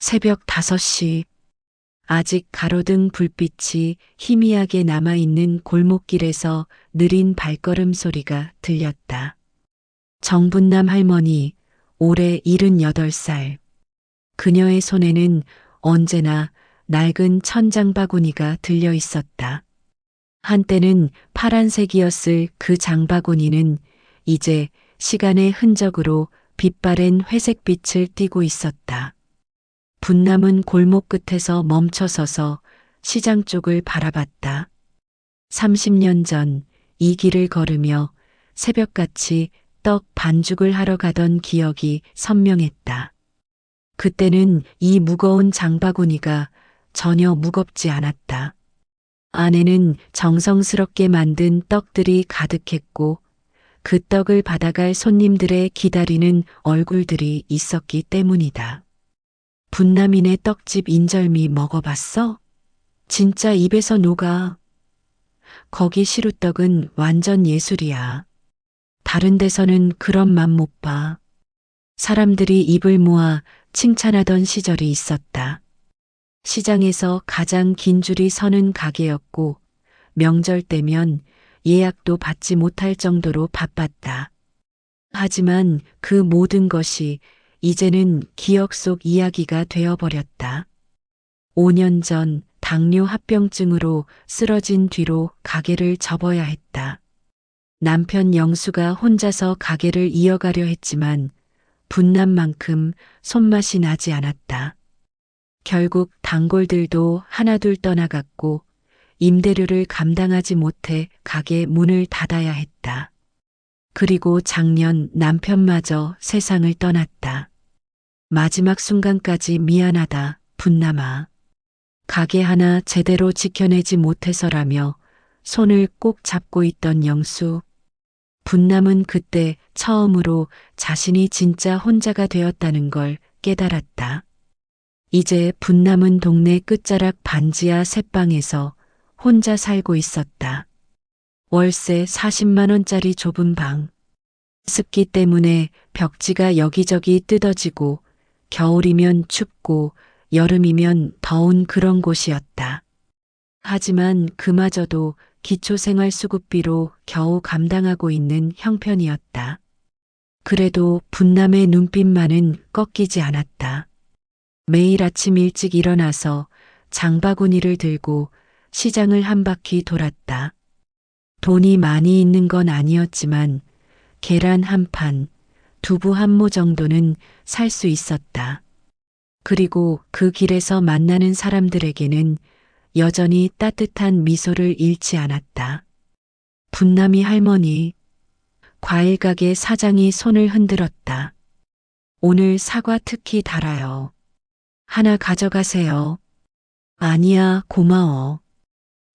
새벽 5시. 아직 가로등 불빛이 희미하게 남아있는 골목길에서 느린 발걸음 소리가 들렸다. 정분남 할머니, 올해 78살. 그녀의 손에는 언제나 낡은 천장바구니가 들려 있었다. 한때는 파란색이었을 그 장바구니는 이제 시간의 흔적으로 빛바랜 회색빛을 띠고 있었다. 분남은 골목 끝에서 멈춰서서 시장 쪽을 바라봤다. 30년 전 이 길을 걸으며 새벽같이 떡 반죽을 하러 가던 기억이 선명했다. 그때는 이 무거운 장바구니가 전혀 무겁지 않았다. 안에는 정성스럽게 만든 떡들이 가득했고 그 떡을 받아갈 손님들의 기다리는 얼굴들이 있었기 때문이다. 분남이네 떡집 인절미 먹어봤어? 진짜 입에서 녹아. 거기 시루떡은 완전 예술이야. 다른 데서는 그런 맛 못 봐. 사람들이 입을 모아 칭찬하던 시절이 있었다. 시장에서 가장 긴 줄이 서는 가게였고 명절 때면 예약도 받지 못할 정도로 바빴다. 하지만 그 모든 것이 이제는 기억 속 이야기가 되어버렸다. 5년 전 당뇨 합병증으로 쓰러진 뒤로 가게를 접어야 했다. 남편 영수가 혼자서 가게를 이어가려 했지만 분남만큼 손맛이 나지 않았다. 결국 단골들도 하나둘 떠나갔고 임대료를 감당하지 못해 가게 문을 닫아야 했다. 그리고 작년 남편마저 세상을 떠났다. 마지막 순간까지 미안하다, 분남아. 가게 하나 제대로 지켜내지 못해서라며 손을 꼭 잡고 있던 영수. 분남은 그때 처음으로 자신이 진짜 혼자가 되었다는 걸 깨달았다. 이제 분남은 동네 끝자락 반지하 새방에서 혼자 살고 있었다. 월세 40만 원짜리 좁은 방. 습기 때문에 벽지가 여기저기 뜯어지고 겨울이면 춥고 여름이면 더운 그런 곳이었다. 하지만 그마저도 기초생활수급비로 겨우 감당하고 있는 형편이었다. 그래도 분남의 눈빛만은 꺾이지 않았다. 매일 아침 일찍 일어나서 장바구니를 들고 시장을 한 바퀴 돌았다. 돈이 많이 있는 건 아니었지만 계란 한 판, 두부 한 모 정도는 살 수 있었다. 그리고 그 길에서 만나는 사람들에게는 여전히 따뜻한 미소를 잃지 않았다. 분남이 할머니, 과일 가게 사장이 손을 흔들었다. 오늘 사과 특히 달아요. 하나 가져가세요. 아니야, 고마워.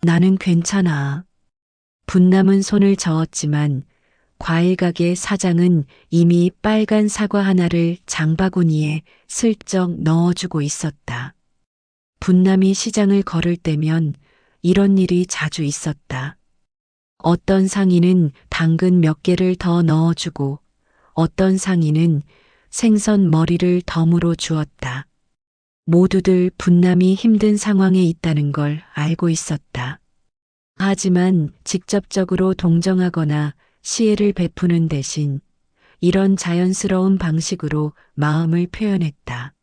나는 괜찮아. 분남은 손을 저었지만 과일 가게 사장은 이미 빨간 사과 하나를 장바구니에 슬쩍 넣어주고 있었다. 분남이 시장을 걸을 때면 이런 일이 자주 있었다. 어떤 상인은 당근 몇 개를 더 넣어주고 어떤 상인은 생선 머리를 덤으로 주었다. 모두들 분남이 힘든 상황에 있다는 걸 알고 있었다. 하지만 직접적으로 동정하거나 시혜를 베푸는 대신 이런 자연스러운 방식으로 마음을 표현했다.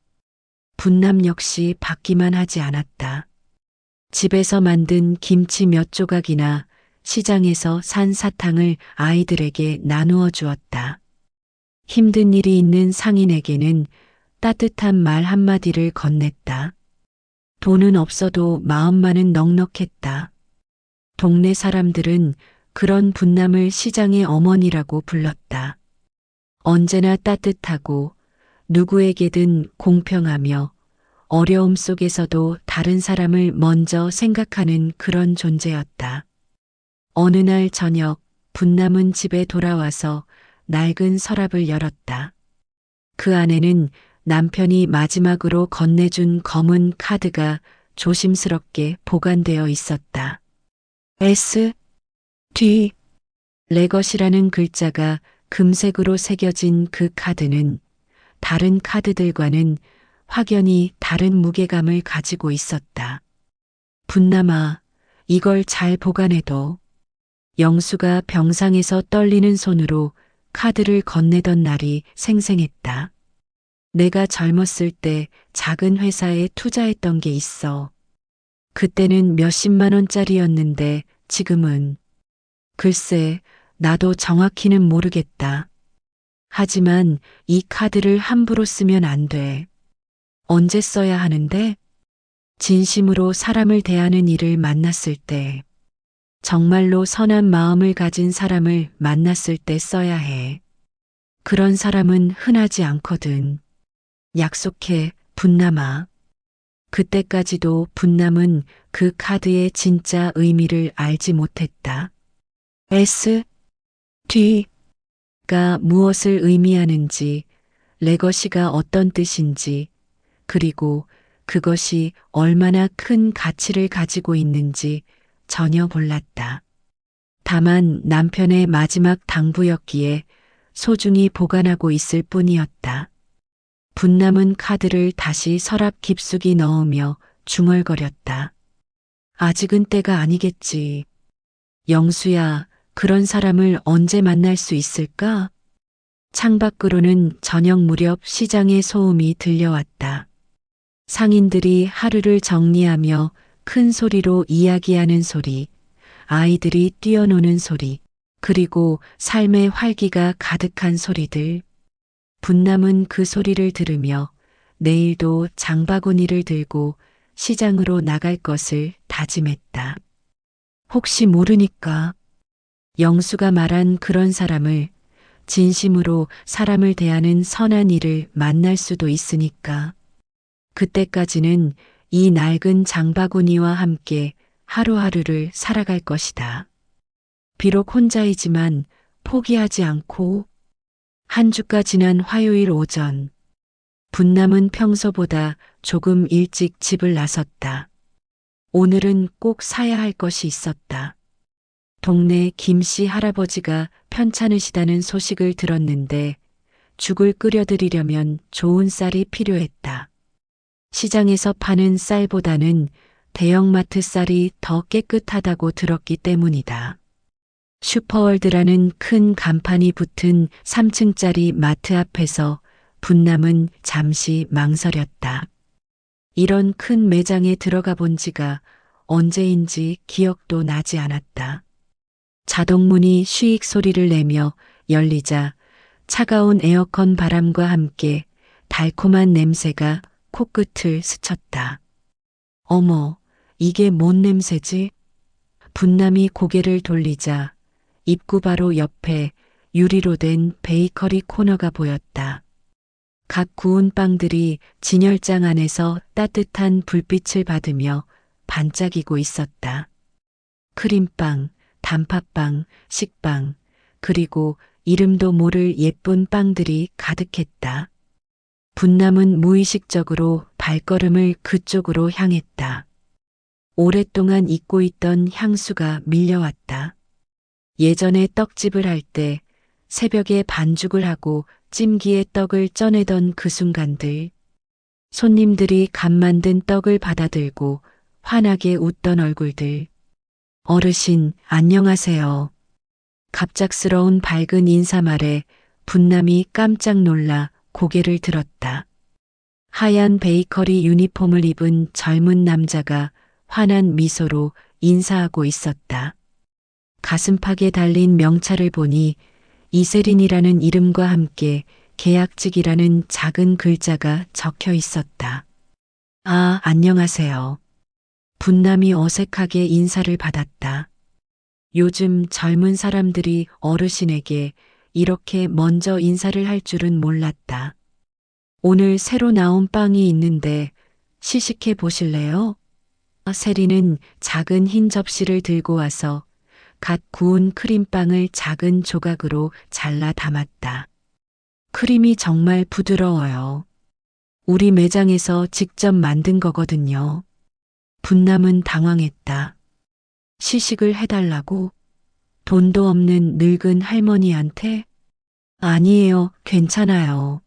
분남 역시 받기만 하지 않았다. 집에서 만든 김치 몇 조각이나 시장에서 산 사탕을 아이들에게 나누어 주었다. 힘든 일이 있는 상인에게는 따뜻한 말 한마디를 건넸다. 돈은 없어도 마음만은 넉넉했다. 동네 사람들은 그런 분남을 시장의 어머니라고 불렀다. 언제나 따뜻하고 누구에게든 공평하며 어려움 속에서도 다른 사람을 먼저 생각하는 그런 존재였다. 어느 날 저녁 분남은 집에 돌아와서 낡은 서랍을 열었다. 그 안에는 남편이 마지막으로 건네준 검은 카드가 조심스럽게 보관되어 있었다. S, D, 레것이라는 글자가 금색으로 새겨진 그 카드는 다른 카드들과는 확연히 다른 무게감을 가지고 있었다. 분남아, 이걸 잘 보관해둬. 영수가 병상에서 떨리는 손으로 카드를 건네던 날이 생생했다. 내가 젊었을 때 작은 회사에 투자했던 게 있어. 그때는 몇십만 원짜리였는데 지금은 글쎄, 나도 정확히는 모르겠다. 하지만 이 카드를 함부로 쓰면 안 돼. 언제 써야 하는데? 진심으로 사람을 대하는 일을 만났을 때, 정말로 선한 마음을 가진 사람을 만났을 때 써야 해. 그런 사람은 흔하지 않거든. 약속해, 분남아. 그때까지도 분남은 그 카드의 진짜 의미를 알지 못했다. S, D가 무엇을 의미하는지, 레거시가 어떤 뜻인지, 그리고 그것이 얼마나 큰 가치를 가지고 있는지 전혀 몰랐다. 다만 남편의 마지막 당부였기에 소중히 보관하고 있을 뿐이었다. 분남은 카드를 다시 서랍 깊숙이 넣으며 중얼거렸다. 아직은 때가 아니겠지. 영수야, 그런 사람을 언제 만날 수 있을까? 창밖으로는 저녁 무렵 시장의 소음이 들려왔다. 상인들이 하루를 정리하며 큰 소리로 이야기하는 소리, 아이들이 뛰어노는 소리, 그리고 삶의 활기가 가득한 소리들. 분남은 그 소리를 들으며 내일도 장바구니를 들고 시장으로 나갈 것을 다짐했다. 혹시 모르니까 영수가 말한 그런 사람을, 진심으로 사람을 대하는 선한 이를 만날 수도 있으니까. 그때까지는 이 낡은 장바구니와 함께 하루하루를 살아갈 것이다. 비록 혼자이지만 포기하지 않고. 한 주가 지난 화요일 오전, 분남은 평소보다 조금 일찍 집을 나섰다. 오늘은 꼭 사야 할 것이 있었다. 동네 김씨 할아버지가 편찮으시다는 소식을 들었는데 죽을 끓여드리려면 좋은 쌀이 필요했다. 시장에서 파는 쌀보다는 대형마트 쌀이 더 깨끗하다고 들었기 때문이다. 슈퍼월드라는 큰 간판이 붙은 3층짜리 마트 앞에서 분남은 잠시 망설였다. 이런 큰 매장에 들어가 본 지가 언제인지 기억도 나지 않았다. 자동문이 쉬익 소리를 내며 열리자 차가운 에어컨 바람과 함께 달콤한 냄새가 코끝을 스쳤다. 어머, 이게 뭔 냄새지? 분남이 고개를 돌리자 입구 바로 옆에 유리로 된 베이커리 코너가 보였다. 각 구운 빵들이 진열장 안에서 따뜻한 불빛을 받으며 반짝이고 있었다. 크림빵, 단팥빵, 식빵, 그리고 이름도 모를 예쁜 빵들이 가득했다. 분남은 무의식적으로 발걸음을 그쪽으로 향했다. 오랫동안 잊고 있던 향수가 밀려왔다. 예전에 떡집을 할 때 새벽에 반죽을 하고 찜기에 떡을 쪄내던 그 순간들, 손님들이 갓 만든 떡을 받아들고 환하게 웃던 얼굴들. 어르신, 안녕하세요. 갑작스러운 밝은 인사말에 분남이 깜짝 놀라 고개를 들었다. 하얀 베이커리 유니폼을 입은 젊은 남자가 환한 미소로 인사하고 있었다. 가슴팍에 달린 명찰을 보니 이세린이라는 이름과 함께 계약직이라는 작은 글자가 적혀 있었다. 아, 안녕하세요. 분남이 어색하게 인사를 받았다. 요즘 젊은 사람들이 어르신에게 이렇게 먼저 인사를 할 줄은 몰랐다. 오늘 새로 나온 빵이 있는데 시식해 보실래요? 세린은 작은 흰 접시를 들고 와서 갓 구운 크림빵을 작은 조각으로 잘라 담았다. 크림이 정말 부드러워요. 우리 매장에서 직접 만든 거거든요. 분남은 당황했다. 시식을 해달라고? 돈도 없는 늙은 할머니한테? 아니에요, 괜찮아요.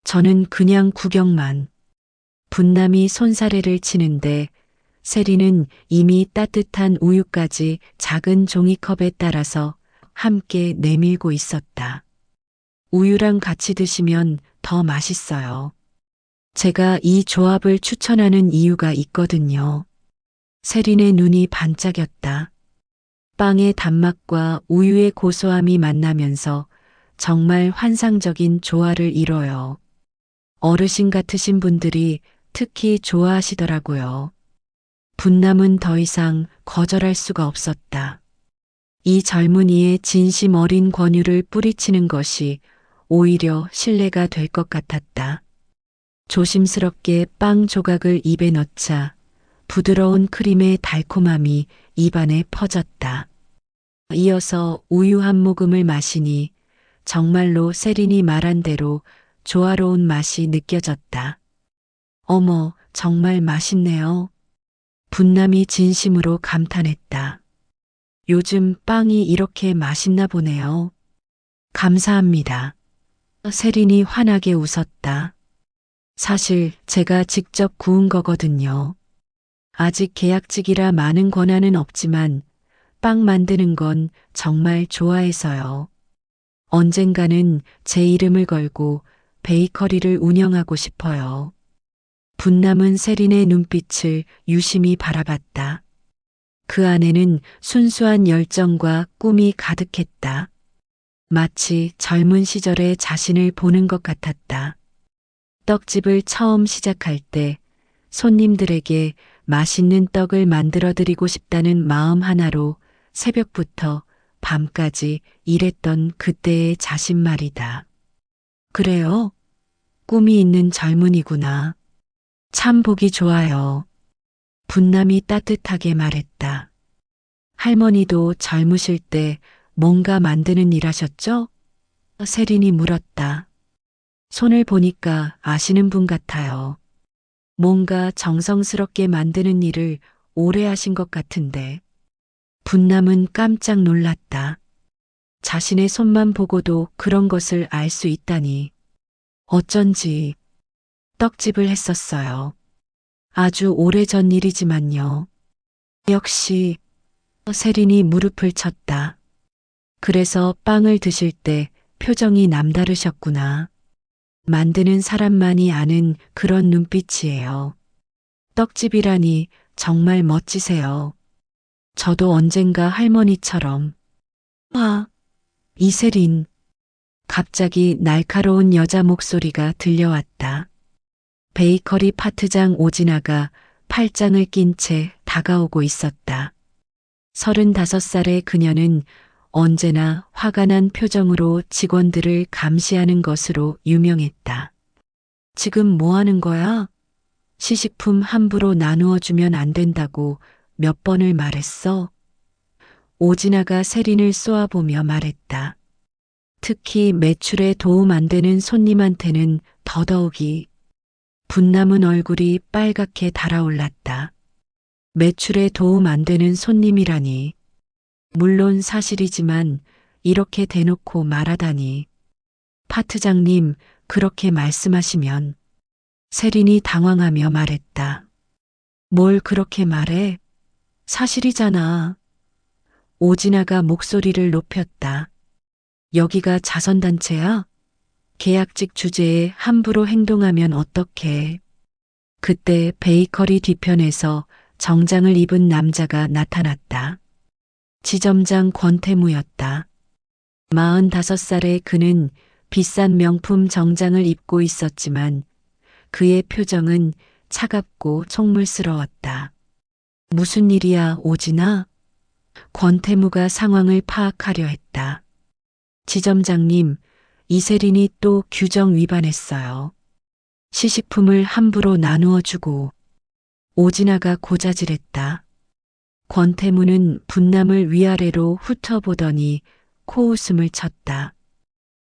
저는 그냥 구경만. 분남이 손사래를 치는데 세리는 이미 따뜻한 우유까지 작은 종이컵에 따라서 함께 내밀고 있었다. 우유랑 같이 드시면 더 맛있어요. 제가 이 조합을 추천하는 이유가 있거든요. 세린의 눈이 반짝였다. 빵의 단맛과 우유의 고소함이 만나면서 정말 환상적인 조화를 이뤄요. 어르신 같으신 분들이 특히 좋아하시더라고요. 분남은 더 이상 거절할 수가 없었다. 이 젊은이의 진심 어린 권유를 뿌리치는 것이 오히려 신뢰가 될 것 같았다. 조심스럽게 빵 조각을 입에 넣자 부드러운 크림의 달콤함이 입안에 퍼졌다. 이어서 우유 한 모금을 마시니 정말로 세린이 말한 대로 조화로운 맛이 느껴졌다. 어머, 정말 맛있네요. 분남이 진심으로 감탄했다. 요즘 빵이 이렇게 맛있나 보네요. 감사합니다. 세린이 환하게 웃었다. 사실 제가 직접 구운 거거든요. 아직 계약직이라 많은 권한은 없지만 빵 만드는 건 정말 좋아해서요. 언젠가는 제 이름을 걸고 베이커리를 운영하고 싶어요. 분남은 세린의 눈빛을 유심히 바라봤다. 그 안에는 순수한 열정과 꿈이 가득했다. 마치 젊은 시절의 자신을 보는 것 같았다. 떡집을 처음 시작할 때 손님들에게 맛있는 떡을 만들어 드리고 싶다는 마음 하나로 새벽부터 밤까지 일했던 그때의 자신 말이다. 그래요? 꿈이 있는 젊은이구나. 참 보기 좋아요. 분남이 따뜻하게 말했다. 할머니도 젊으실 때 뭔가 만드는 일 하셨죠? 세린이 물었다. 손을 보니까 아시는 분 같아요. 뭔가 정성스럽게 만드는 일을 오래 하신 것 같은데. 분남은 깜짝 놀랐다. 자신의 손만 보고도 그런 것을 알 수 있다니. 어쩐지 떡집을 했었어요. 아주 오래전 일이지만요. 역시 세린이 무릎을 쳤다. 그래서 빵을 드실 때 표정이 남다르셨구나. 만드는 사람만이 아는 그런 눈빛이에요. 떡집이라니 정말 멋지세요. 저도 언젠가 할머니처럼. 와, 이세린. 갑자기 날카로운 여자 목소리가 들려왔다. 베이커리 파트장 오진아가 팔짱을 낀 채 다가오고 있었다. 35살의 그녀는 언제나 화가 난 표정으로 직원들을 감시하는 것으로 유명했다. 지금 뭐 하는 거야? 시식품 함부로 나누어 주면 안 된다고 몇 번을 말했어? 오진아가 세린을 쏘아보며 말했다. 특히 매출에 도움 안 되는 손님한테는 더더욱이. 분남은 얼굴이 빨갛게 달아올랐다. 매출에 도움 안 되는 손님이라니. 물론 사실이지만 이렇게 대놓고 말하다니. 파트장님, 그렇게 말씀하시면. 세린이 당황하며 말했다. 뭘 그렇게 말해? 사실이잖아. 오진아가 목소리를 높였다. 여기가 자선단체야? 계약직 주제에 함부로 행동하면 어떡해. 그때 베이커리 뒤편에서 정장을 입은 남자가 나타났다. 지점장 권태무였다. 45살의 그는 비싼 명품 정장을 입고 있었지만 그의 표정은 차갑고 속물스러웠다. 무슨 일이야, 오진아? 권태무가 상황을 파악하려 했다. 지점장님, 이세린이 또 규정 위반했어요. 시식품을 함부로 나누어 주고. 오진아가 고자질했다. 권태무는 분남을 위아래로 훑어보더니 코웃음을 쳤다.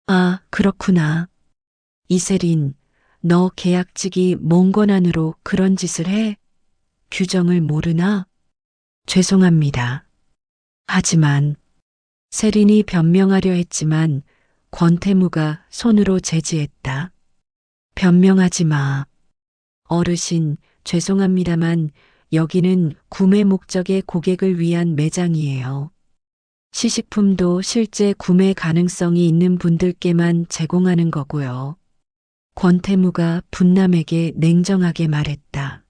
아, 그렇구나. 이세린, 너 계약직이 뭔 권한으로 그런 짓을 해? 규정을 모르나? 죄송합니다. 하지만 세린이 변명하려 했지만 권태무가 손으로 제지했다. 변명하지 마. 어르신, 죄송합니다만 여기는 구매 목적의 고객을 위한 매장이에요. 시식품도 실제 구매 가능성이 있는 분들께만 제공하는 거고요. 권태무가 분남에게 냉정하게 말했다.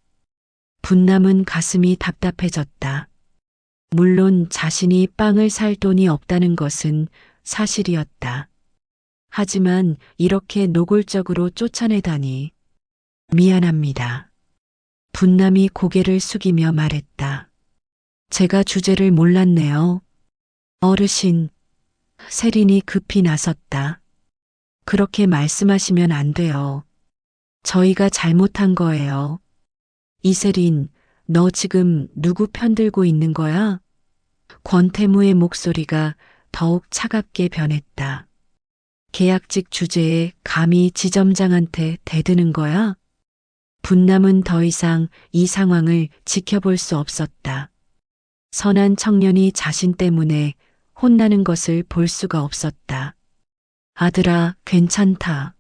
분남은 가슴이 답답해졌다. 물론 자신이 빵을 살 돈이 없다는 것은 사실이었다. 하지만 이렇게 노골적으로 쫓아내다니. 미안합니다. 분남이 고개를 숙이며 말했다. 제가 주제를 몰랐네요. 어르신, 세린이 급히 나섰다. 그렇게 말씀하시면 안 돼요. 저희가 잘못한 거예요. 이세린, 너 지금 누구 편들고 있는 거야? 권태무의 목소리가 더욱 차갑게 변했다. 계약직 주제에 감히 지점장한테 대드는 거야? 분남은 더 이상 이 상황을 지켜볼 수 없었다. 선한 청년이 자신 때문에 혼나는 것을 볼 수가 없었다. 아들아, 괜찮다.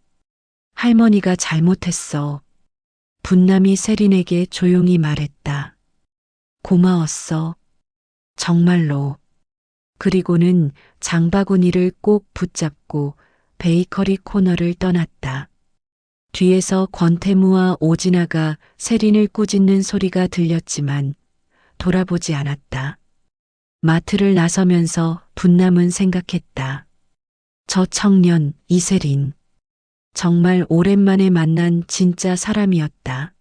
할머니가 잘못했어. 분남이 세린에게 조용히 말했다. 고마웠어. 정말로. 그리고는 장바구니를 꼭 붙잡고 베이커리 코너를 떠났다. 뒤에서 권태무와 오진아가 세린을 꾸짖는 소리가 들렸지만 돌아보지 않았다. 마트를 나서면서 분남은 생각했다. 저 청년 이세린. 정말 오랜만에 만난 진짜 사람이었다.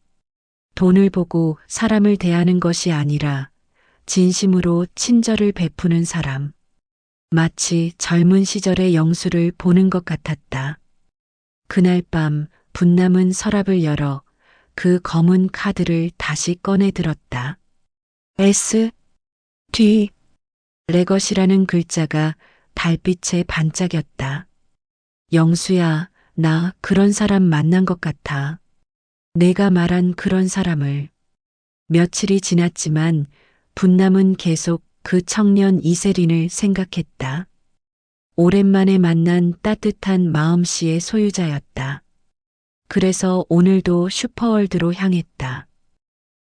돈을 보고 사람을 대하는 것이 아니라 진심으로 친절을 베푸는 사람. 마치 젊은 시절의 영수를 보는 것 같았다. 그날 밤 분남은 서랍을 열어 그 검은 카드를 다시 꺼내 들었다. S, D, 레것이라는 글자가 달빛에 반짝였다. 영수야, 나 그런 사람 만난 것 같아. 내가 말한 그런 사람을. 며칠이 지났지만 분남은 계속 그 청년 이세린을 생각했다. 오랜만에 만난 따뜻한 마음씨의 소유자였다. 그래서 오늘도 슈퍼월드로 향했다.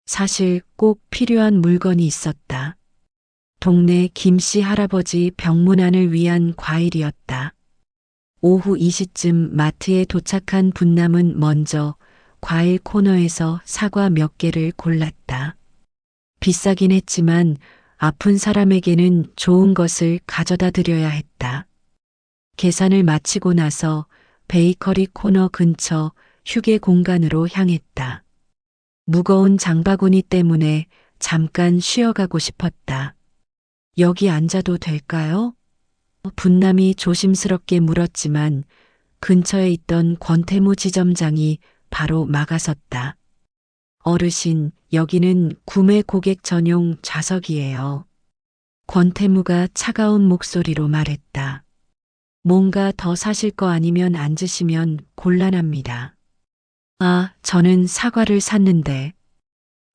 사실 꼭 필요한 물건이 있었다. 동네 김씨 할아버지 병문안을 위한 과일이었다. 오후 2시쯤 마트에 도착한 분남은 먼저 과일 코너에서 사과 몇 개를 골랐다. 비싸긴 했지만 아픈 사람에게는 좋은 것을 가져다 드려야 했다. 계산을 마치고 나서 베이커리 코너 근처 휴게 공간으로 향했다. 무거운 장바구니 때문에 잠깐 쉬어가고 싶었다. 여기 앉아도 될까요? 분남이 조심스럽게 물었지만 근처에 있던 권태무 지점장이 바로 막아섰다. 어르신, 여기는 구매 고객 전용 좌석이에요. 권태무가 차가운 목소리로 말했다. 뭔가 더 사실 거 아니면 앉으시면 곤란합니다. 아, 저는 사과를 샀는데.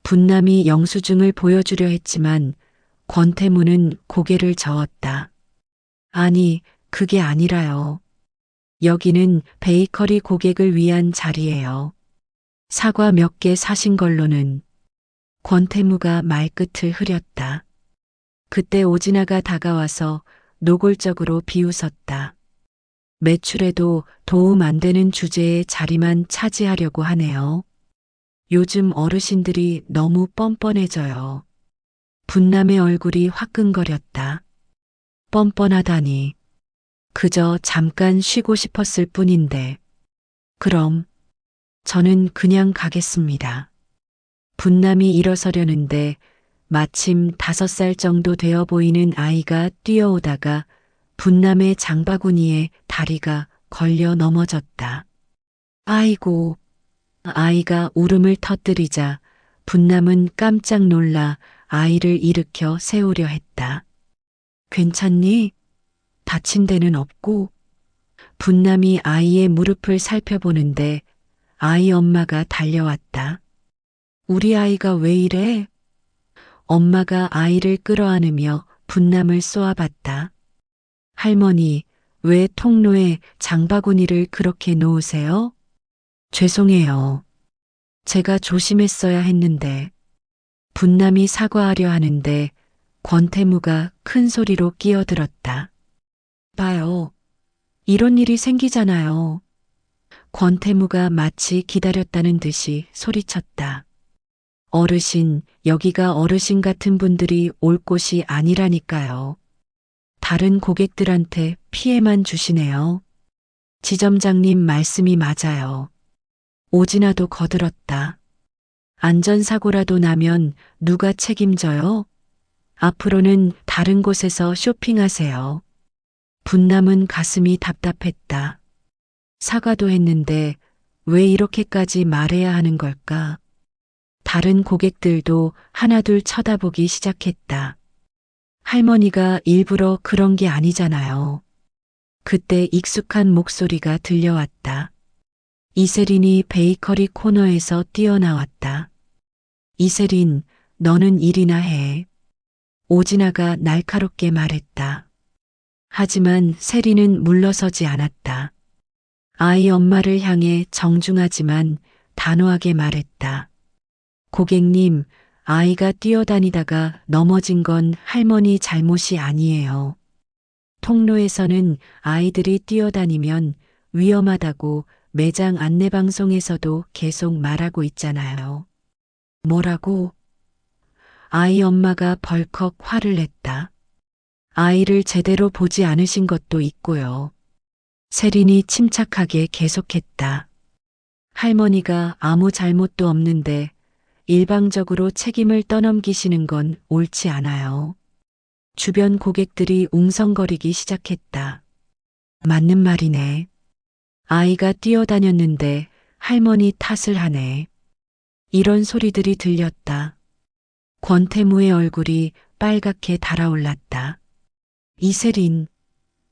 분남이 영수증을 보여주려 했지만 권태무는 고개를 저었다. 아니, 그게 아니라요. 여기는 베이커리 고객을 위한 자리예요. 사과 몇 개 사신 걸로는. 권태무가 말끝을 흐렸다. 그때 오진아가 다가와서 노골적으로 비웃었다. 매출에도 도움 안 되는 주제의 자리만 차지하려고 하네요. 요즘 어르신들이 너무 뻔뻔해져요. 분남의 얼굴이 화끈거렸다. 뻔뻔하다니. 그저 잠깐 쉬고 싶었을 뿐인데. 그럼 저는 그냥 가겠습니다. 분남이 일어서려는데 마침 5살 정도 되어 보이는 아이가 뛰어오다가 분남의 장바구니에 다리가 걸려 넘어졌다. 아이고. 아이가 울음을 터뜨리자 분남은 깜짝 놀라 아이를 일으켜 세우려 했다. 괜찮니? 다친 데는 없고? 분남이 아이의 무릎을 살펴보는데 아이 엄마가 달려왔다. 우리 아이가 왜 이래? 엄마가 아이를 끌어안으며 분남을 쏘아봤다. 할머니, 왜 통로에 장바구니를 그렇게 놓으세요? 죄송해요. 제가 조심했어야 했는데. 분남이 사과하려 하는데 권태무가 큰 소리로 끼어들었다. 봐요. 이런 일이 생기잖아요. 권태무가 마치 기다렸다는 듯이 소리쳤다. 어르신, 여기가 어르신 같은 분들이 올 곳이 아니라니까요. 다른 고객들한테 피해만 주시네요. 지점장님 말씀이 맞아요. 오진아도 거들었다. 안전사고라도 나면 누가 책임져요? 앞으로는 다른 곳에서 쇼핑하세요. 분남은 가슴이 답답했다. 사과도 했는데 왜 이렇게까지 말해야 하는 걸까? 다른 고객들도 하나둘 쳐다보기 시작했다. 할머니가 일부러 그런 게 아니잖아요. 그때 익숙한 목소리가 들려왔다. 이세린이 베이커리 코너에서 뛰어나왔다. 이세린, 너는 일이나 해. 오진아가 날카롭게 말했다. 하지만 세린은 물러서지 않았다. 아이 엄마를 향해 정중하지만 단호하게 말했다. 고객님, 아이가 뛰어다니다가 넘어진 건 할머니 잘못이 아니에요. 통로에서는 아이들이 뛰어다니면 위험하다고 매장 안내방송에서도 계속 말하고 있잖아요. 뭐라고? 아이 엄마가 벌컥 화를 냈다. 아이를 제대로 보지 않으신 것도 있고요. 세린이 침착하게 계속했다. 할머니가 아무 잘못도 없는데 일방적으로 책임을 떠넘기시는 건 옳지 않아요. 주변 고객들이 웅성거리기 시작했다. 맞는 말이네. 아이가 뛰어다녔는데 할머니 탓을 하네. 이런 소리들이 들렸다. 권태무의 얼굴이 빨갛게 달아올랐다. 이세린,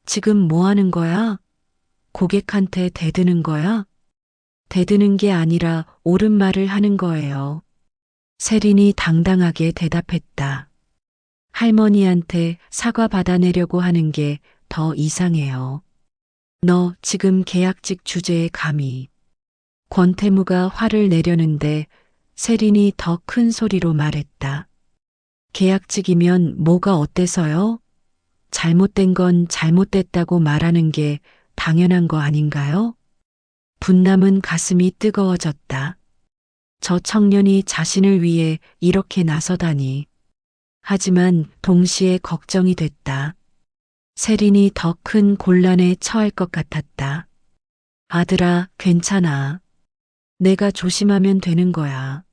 지금 뭐 하는 거야? 고객한테 대드는 거야? 대드는 게 아니라 옳은 말을 하는 거예요. 세린이 당당하게 대답했다. 할머니한테 사과 받아내려고 하는 게 더 이상해요. 너 지금 계약직 주제에 감히. 권태무가 화를 내려는데 세린이 더 큰 소리로 말했다. 계약직이면 뭐가 어때서요? 잘못된 건 잘못됐다고 말하는 게 당연한 거 아닌가요? 분남은 가슴이 뜨거워졌다. 저 청년이 자신을 위해 이렇게 나서다니. 하지만 동시에 걱정이 됐다. 세린이 더 큰 곤란에 처할 것 같았다. 아들아, 괜찮아. 내가 조심하면 되는 거야.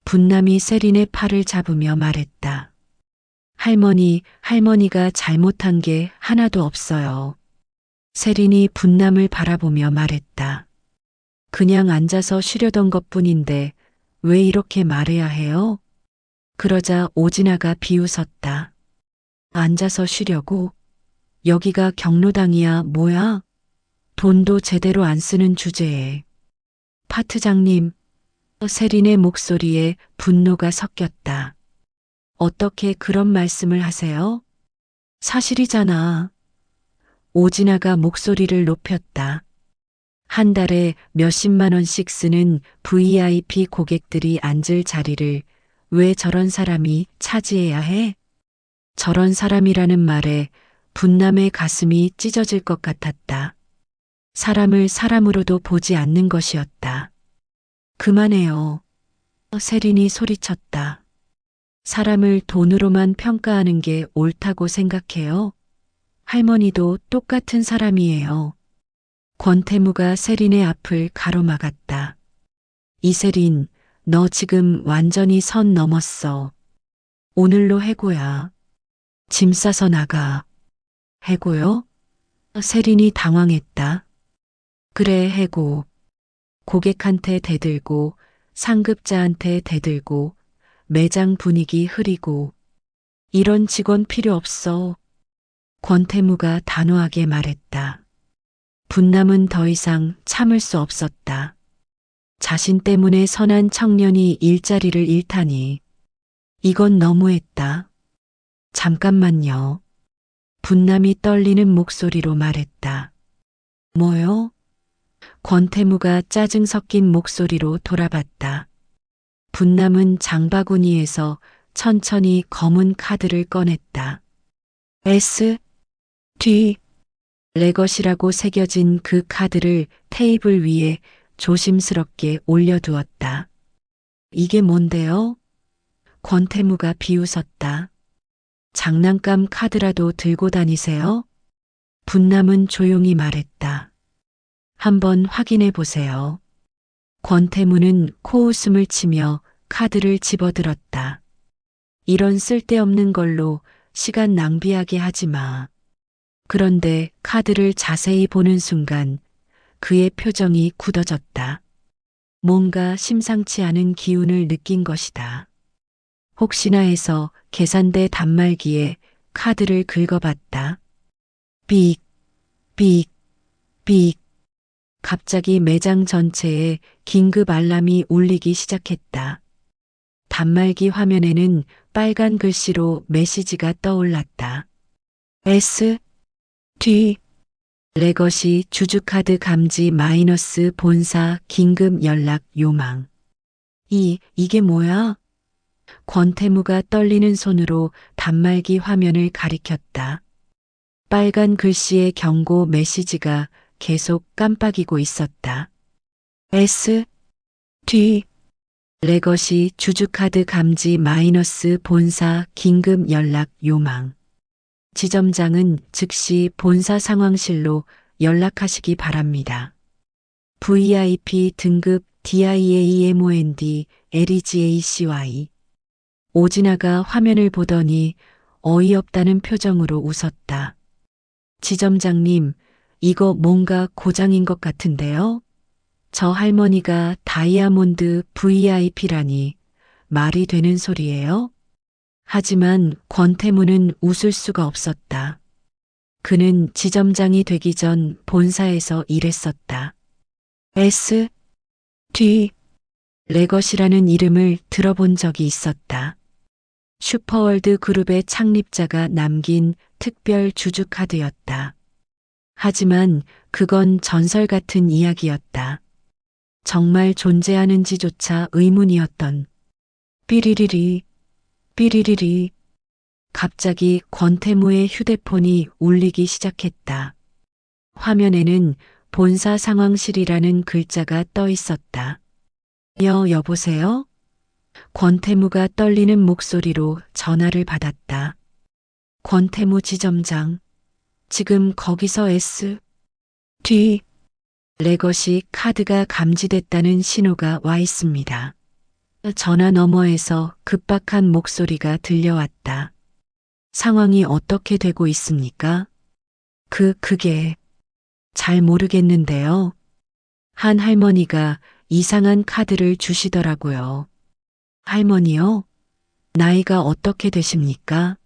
분남이 세린의 팔을 잡으며 말했다. 할머니가 잘못한 게 하나도 없어요. 세린이 분남을 바라보며 말했다. 그냥 앉아서 쉬려던 것뿐인데 왜 이렇게 말해야 해요? 그러자 오진아가 비웃었다. 앉아서 쉬려고? 여기가 경로당이야 뭐야? 돈도 제대로 안 쓰는 주제에. 파트장님, 세린의 목소리에 분노가 섞였다. 어떻게 그런 말씀을 하세요? 사실이잖아. 오진아가 목소리를 높였다. 한 달에 몇십만 원씩 쓰는 VIP 고객들이 앉을 자리를 왜 저런 사람이 차지해야 해? 저런 사람이라는 말에 분남의 가슴이 찢어질 것 같았다. 사람을 사람으로도 보지 않는 것이었다. 그만해요. 세린이 소리쳤다. 사람을 돈으로만 평가하는 게 옳다고 생각해요? 할머니도 똑같은 사람이에요. 권태무가 세린의 앞을 가로막았다. 이세린, 너 지금 완전히 선 넘었어. 오늘로 해고야. 짐 싸서 나가. 해고요? 세린이 당황했다. 그래, 해고. 고객한테 대들고 상급자한테 대들고 매장 분위기 흐리고 이런 직원 필요 없어. 권태무가 단호하게 말했다. 분남은 더 이상 참을 수 없었다. 자신 때문에 선한 청년이 일자리를 잃다니. 이건 너무했다. 잠깐만요. 분남이 떨리는 목소리로 말했다. 뭐요? 권태무가 짜증 섞인 목소리로 돌아봤다. 분남은 장바구니에서 천천히 검은 카드를 꺼냈다. S, D, 레것이라고 새겨진 그 카드를 테이블 위에 조심스럽게 올려두었다. 이게 뭔데요? 권태무가 비웃었다. 장난감 카드라도 들고 다니세요? 분남은 조용히 말했다. 한번 확인해 보세요. 권태무는 코웃음을 치며 카드를 집어들었다. 이런 쓸데없는 걸로 시간 낭비하게 하지 마. 그런데 카드를 자세히 보는 순간 그의 표정이 굳어졌다. 뭔가 심상치 않은 기운을 느낀 것이다. 혹시나 해서 계산대 단말기에 카드를 긁어봤다. 삑, 삑, 삑. 갑자기 매장 전체에 긴급 알람이 울리기 시작했다. 단말기 화면에는 빨간 글씨로 메시지가 떠올랐다. S, D, 레거시 주주카드 감지 마이너스 본사 긴급 연락 요망. 이게 뭐야? 권태무가 떨리는 손으로 단말기 화면을 가리켰다. 빨간 글씨의 경고 메시지가 계속 깜빡이고 있었다. S, D, 레거시 주주카드 감지 마이너스 본사 긴급 연락 요망. 지점장은 즉시 본사 상황실로 연락하시기 바랍니다. VIP 등급 DIAEMOND LEGACY. 오진아가 화면을 보더니 어이없다는 표정으로 웃었다. 지점장님, 이거 뭔가 고장인 것 같은데요? 저 할머니가 다이아몬드 VIP라니 말이 되는 소리예요? 하지만 권태무는 웃을 수가 없었다. 그는 지점장이 되기 전 본사에서 일했었다. S, D, 레것이라는 이름을 들어본 적이 있었다. 슈퍼월드 그룹의 창립자가 남긴 특별 주주카드였다. 하지만 그건 전설 같은 이야기였다. 정말 존재하는지조차 의문이었던. 삐리리리, 삐리리리. 갑자기 권태무의 휴대폰이 울리기 시작했다. 화면에는 본사 상황실이라는 글자가 떠 있었다. 여보세요? 권태무가 떨리는 목소리로 전화를 받았다. 권태무 지점장, 지금 거기서 S, D, 레거시 카드가 감지됐다는 신호가 와 있습니다. 전화 너머에서 급박한 목소리가 들려왔다. 상황이 어떻게 되고 있습니까? 그게 잘 모르겠는데요. 한 할머니가 이상한 카드를 주시더라고요. 할머니요? 나이가 어떻게 되십니까?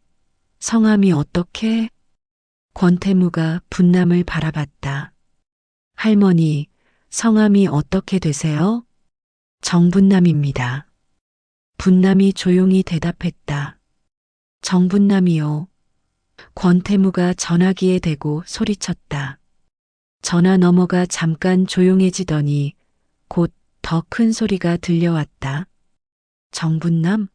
성함이 어떻게? 권태무가 분남을 바라봤다. 할머니, 성함이 어떻게 되세요? 정분남입니다. 분남이 조용히 대답했다. 정분남이요. 권태무가 전화기에 대고 소리쳤다. 전화 너머가 잠깐 조용해지더니 곧 더 큰 소리가 들려왔다. 정분남?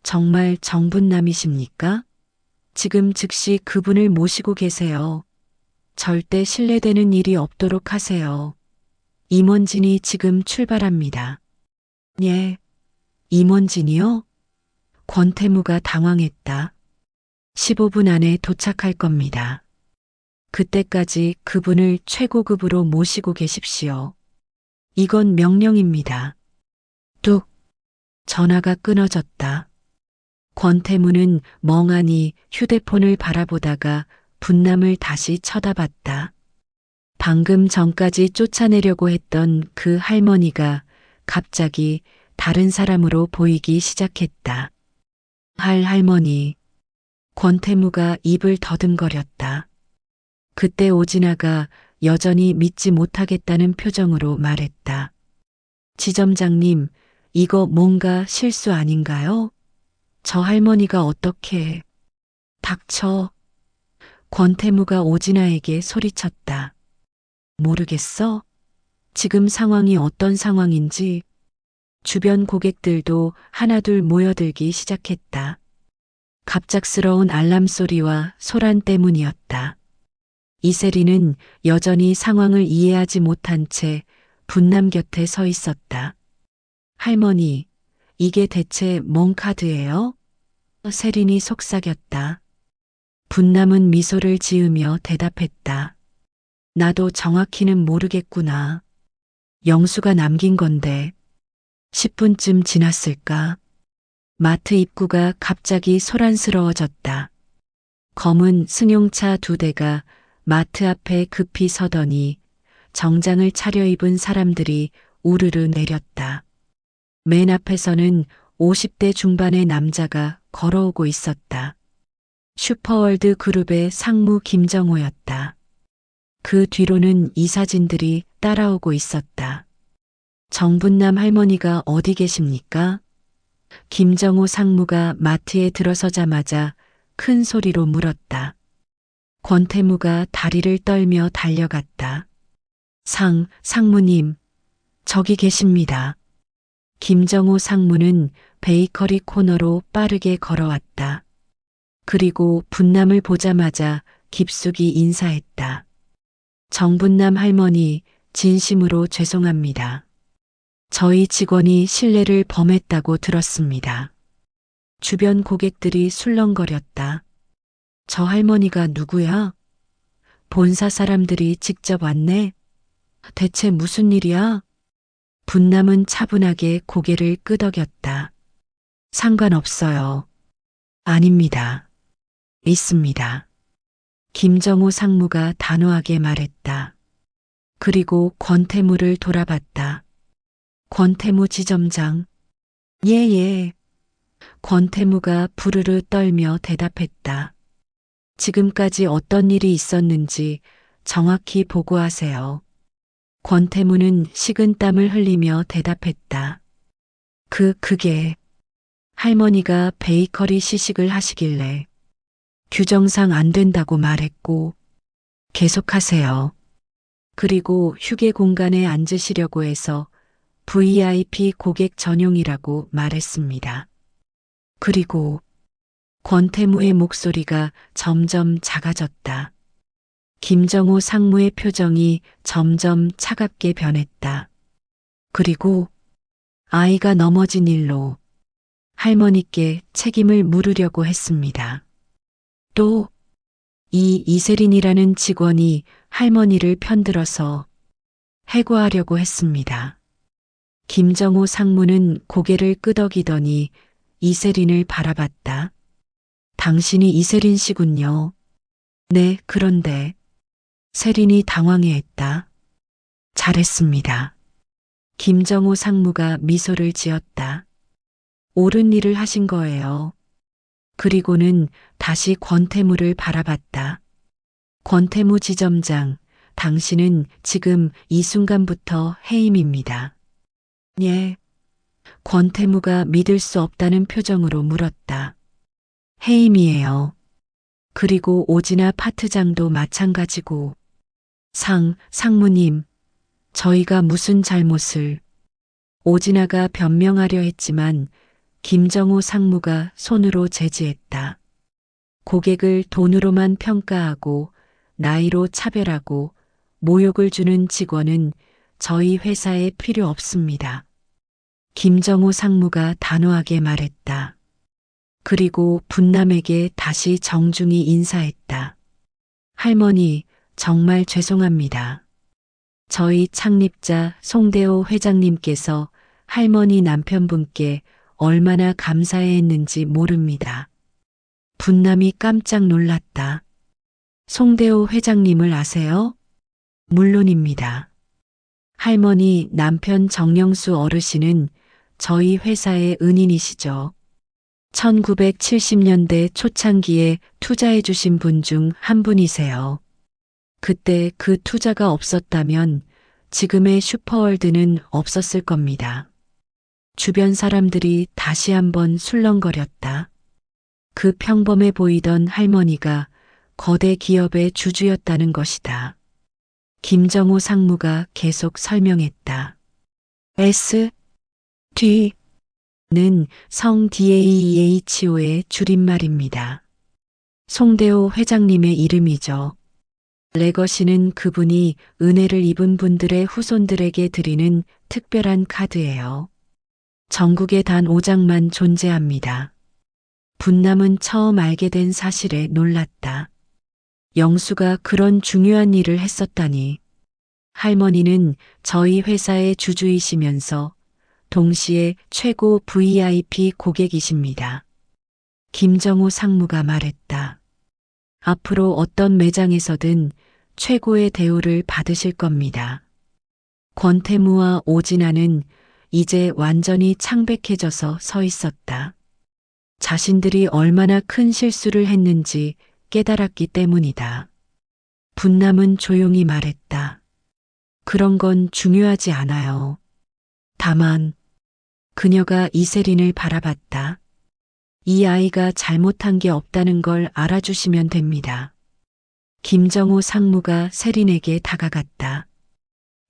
정말 정분남이십니까? 지금 즉시 그분을 모시고 계세요. 절대 실례되는 일이 없도록 하세요. 임원진이 지금 출발합니다. 예, 임원진이요? 권태무가 당황했다. 15분 안에 도착할 겁니다. 그때까지 그분을 최고급으로 모시고 계십시오. 이건 명령입니다. 뚝. 전화가 끊어졌다. 권태무는 멍하니 휴대폰을 바라보다가 분남을 다시 쳐다봤다. 방금 전까지 쫓아내려고 했던 그 할머니가 갑자기 다른 사람으로 보이기 시작했다. 할머니. 권태무가 입을 더듬거렸다. 그때 오진아가 여전히 믿지 못하겠다는 표정으로 말했다. 지점장님, 이거 뭔가 실수 아닌가요? 저 할머니가 어떻게... 닥쳐. 권태무가 오진아에게 소리쳤다. 모르겠어? 지금 상황이 어떤 상황인지 주변 고객들도 하나둘 모여들기 시작했다. 갑작스러운 알람 소리와 소란 때문이었다. 이세리는 여전히 상황을 이해하지 못한 채 분남 곁에 서 있었다. 할머니, 이게 대체 뭔 카드예요? 세린이 속삭였다. 분남은 미소를 지으며 대답했다. 나도 정확히는 모르겠구나. 영수가 남긴 건데 10분쯤 지났을까? 마트 입구가 갑자기 소란스러워졌다. 검은 승용차 2대가 마트 앞에 급히 서더니 정장을 차려입은 사람들이 우르르 내렸다. 맨 앞에서는 50대 중반의 남자가 걸어오고 있었다. 슈퍼월드 그룹의 상무 김정호였다. 그 뒤로는 이사진들이 따라오고 있었다. 정분남 할머니가 어디 계십니까? 김정호 상무가 마트에 들어서자마자 큰 소리로 물었다. 권태무가 다리를 떨며 달려갔다. 상무님, 저기 계십니다. 김정호 상무는 베이커리 코너로 빠르게 걸어왔다. 그리고 분남을 보자마자 깊숙이 인사했다. 정분남 할머니, 진심으로 죄송합니다. 저희 직원이 실례를 범했다고 들었습니다. 주변 고객들이 술렁거렸다. 저 할머니가 누구야? 본사 사람들이 직접 왔네? 대체 무슨 일이야? 분남은 차분하게 고개를 끄덕였다. 상관없어요. 아닙니다. 있습니다. 김정호 상무가 단호하게 말했다. 그리고 권태무를 돌아봤다. 권태무 지점장. 예. 권태무가 부르르 떨며 대답했다. 지금까지 어떤 일이 있었는지 정확히 보고하세요. 권태무는 식은땀을 흘리며 대답했다. 그게 할머니가 베이커리 시식을 하시길래 규정상 안 된다고 말했고 계속하세요. 그리고 휴게 공간에 앉으시려고 해서 VIP 고객 전용이라고 말했습니다. 그리고 권태무의 목소리가 점점 작아졌다. 김정호 상무의 표정이 점점 차갑게 변했다. 그리고 아이가 넘어진 일로 할머니께 책임을 물으려고 했습니다. 또 이 이세린이라는 직원이 할머니를 편들어서 해고하려고 했습니다. 김정호 상무는 고개를 끄덕이더니 이세린을 바라봤다. 당신이 이세린 씨군요. 네, 그런데 세린이 당황해했다. 잘했습니다. 김정호 상무가 미소를 지었다. 옳은 일을 하신 거예요. 그리고는 다시 권태무를 바라봤다. 권태무 지점장, 당신은 지금 이 순간부터 해임입니다. 예. 권태무가 믿을 수 없다는 표정으로 물었다. 해임이에요. 그리고 오진아 파트장도 마찬가지고. 상무님, 저희가 무슨 잘못을. 오진아가 변명하려 했지만 김정호 상무가 손으로 제지했다. 고객을 돈으로만 평가하고 나이로 차별하고 모욕을 주는 직원은 저희 회사에 필요 없습니다. 김정호 상무가 단호하게 말했다. 그리고 분남에게 다시 정중히 인사했다. 할머니, 정말 죄송합니다. 저희 창립자 송대호 회장님께서 할머니 남편분께 얼마나 감사해 했는지 모릅니다. 분남이 깜짝 놀랐다. 송대호 회장님을 아세요? 물론입니다. 할머니 남편 정영수 어르신은 저희 회사의 은인이시죠. 1970년대 초창기에 투자해 주신 분 중 한 분이세요. 그때 그 투자가 없었다면 지금의 슈퍼월드는 없었을 겁니다. 주변 사람들이 다시 한번 술렁거렸다. 그 평범해 보이던 할머니가 거대 기업의 주주였다는 것이다. 김정호 상무가 계속 설명했다. S, D는 성 DAEHO의 줄임말입니다. 송대호 회장님의 이름이죠. 레거시는 그분이 은혜를 입은 분들의 후손들에게 드리는 특별한 카드예요. 전국에 단 5장만 존재합니다. 분남은 처음 알게 된 사실에 놀랐다. 영수가 그런 중요한 일을 했었다니. 할머니는 저희 회사의 주주이시면서 동시에 최고 VIP 고객이십니다. 김정호 상무가 말했다. 앞으로 어떤 매장에서든 최고의 대우를 받으실 겁니다. 권태무와 오진아는 이제 완전히 창백해져서 서 있었다. 자신들이 얼마나 큰 실수를 했는지 깨달았기 때문이다. 분남은 조용히 말했다. 그런 건 중요하지 않아요. 다만 그녀가 이세린을 바라봤다. 이 아이가 잘못한 게 없다는 걸 알아주시면 됩니다. 김정호 상무가 세린에게 다가갔다.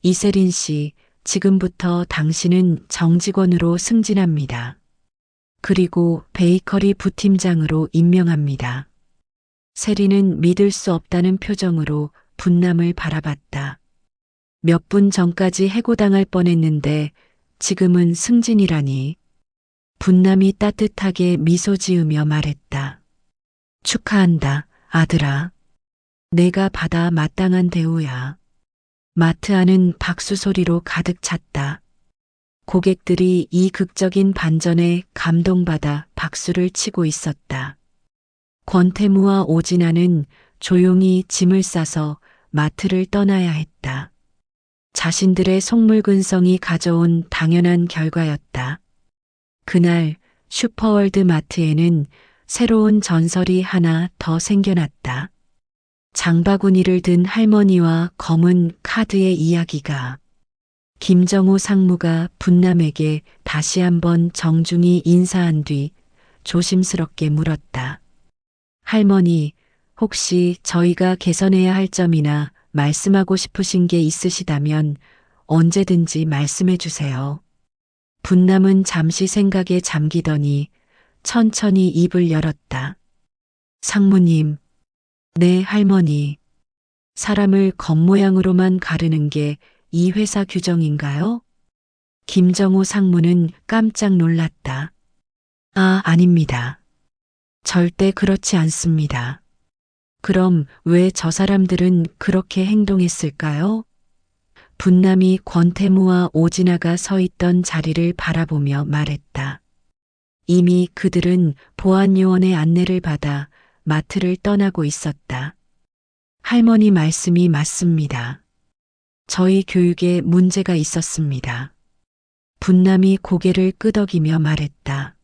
이세린 씨, 지금부터 당신은 정직원으로 승진합니다. 그리고 베이커리 부팀장으로 임명합니다. 세린은 믿을 수 없다는 표정으로 분남을 바라봤다. 몇 분 전까지 해고당할 뻔했는데 지금은 승진이라니. 분남이 따뜻하게 미소 지으며 말했다. 축하한다, 아들아. 내가 받아 마땅한 대우야. 마트 안은 박수 소리로 가득 찼다. 고객들이 이 극적인 반전에 감동받아 박수를 치고 있었다. 권태무와 오진아는 조용히 짐을 싸서 마트를 떠나야 했다. 자신들의 속물근성이 가져온 당연한 결과였다. 그날 슈퍼월드 마트에는 새로운 전설이 하나 더 생겨났다. 장바구니를 든 할머니와 검은 카드의 이야기가. 김정호 상무가 분남에게 다시 한번 정중히 인사한 뒤 조심스럽게 물었다. 할머니, 혹시 저희가 개선해야 할 점이나 말씀하고 싶으신 게 있으시다면 언제든지 말씀해 주세요. 분남은 잠시 생각에 잠기더니 천천히 입을 열었다. 상무님, 네 할머니. 사람을 겉모양으로만 가르는 게 이 회사 규정인가요? 김정호 상무는 깜짝 놀랐다. 아, 아닙니다. 절대 그렇지 않습니다. 그럼 왜 저 사람들은 그렇게 행동했을까요? 분남이 권태무와 오진아가 서 있던 자리를 바라보며 말했다. 이미 그들은 보안요원의 안내를 받아 마트를 떠나고 있었다. 할머니 말씀이 맞습니다. 저희 교육에 문제가 있었습니다. 분남이 고개를 끄덕이며 말했다.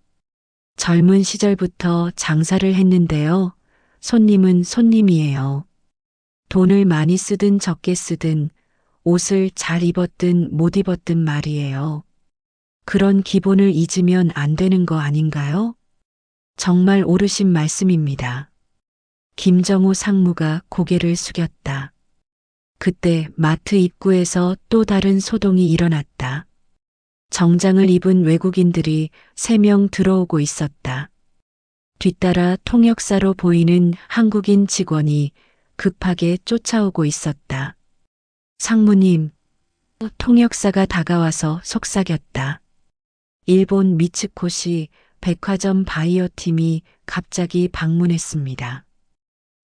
젊은 시절부터 장사를 했는데요. 손님은 손님이에요. 돈을 많이 쓰든 적게 쓰든 옷을 잘 입었든 못 입었든 말이에요. 그런 기본을 잊으면 안 되는 거 아닌가요? 정말 옳으신 말씀입니다. 김정호 상무가 고개를 숙였다. 그때 마트 입구에서 또 다른 소동이 일어났다. 정장을 입은 외국인들이 3명 들어오고 있었다. 뒤따라 통역사로 보이는 한국인 직원이 급하게 쫓아오고 있었다. 상무님, 통역사가 다가와서 속삭였다. 일본 미츠코시 백화점 바이어 팀이 갑자기 방문했습니다.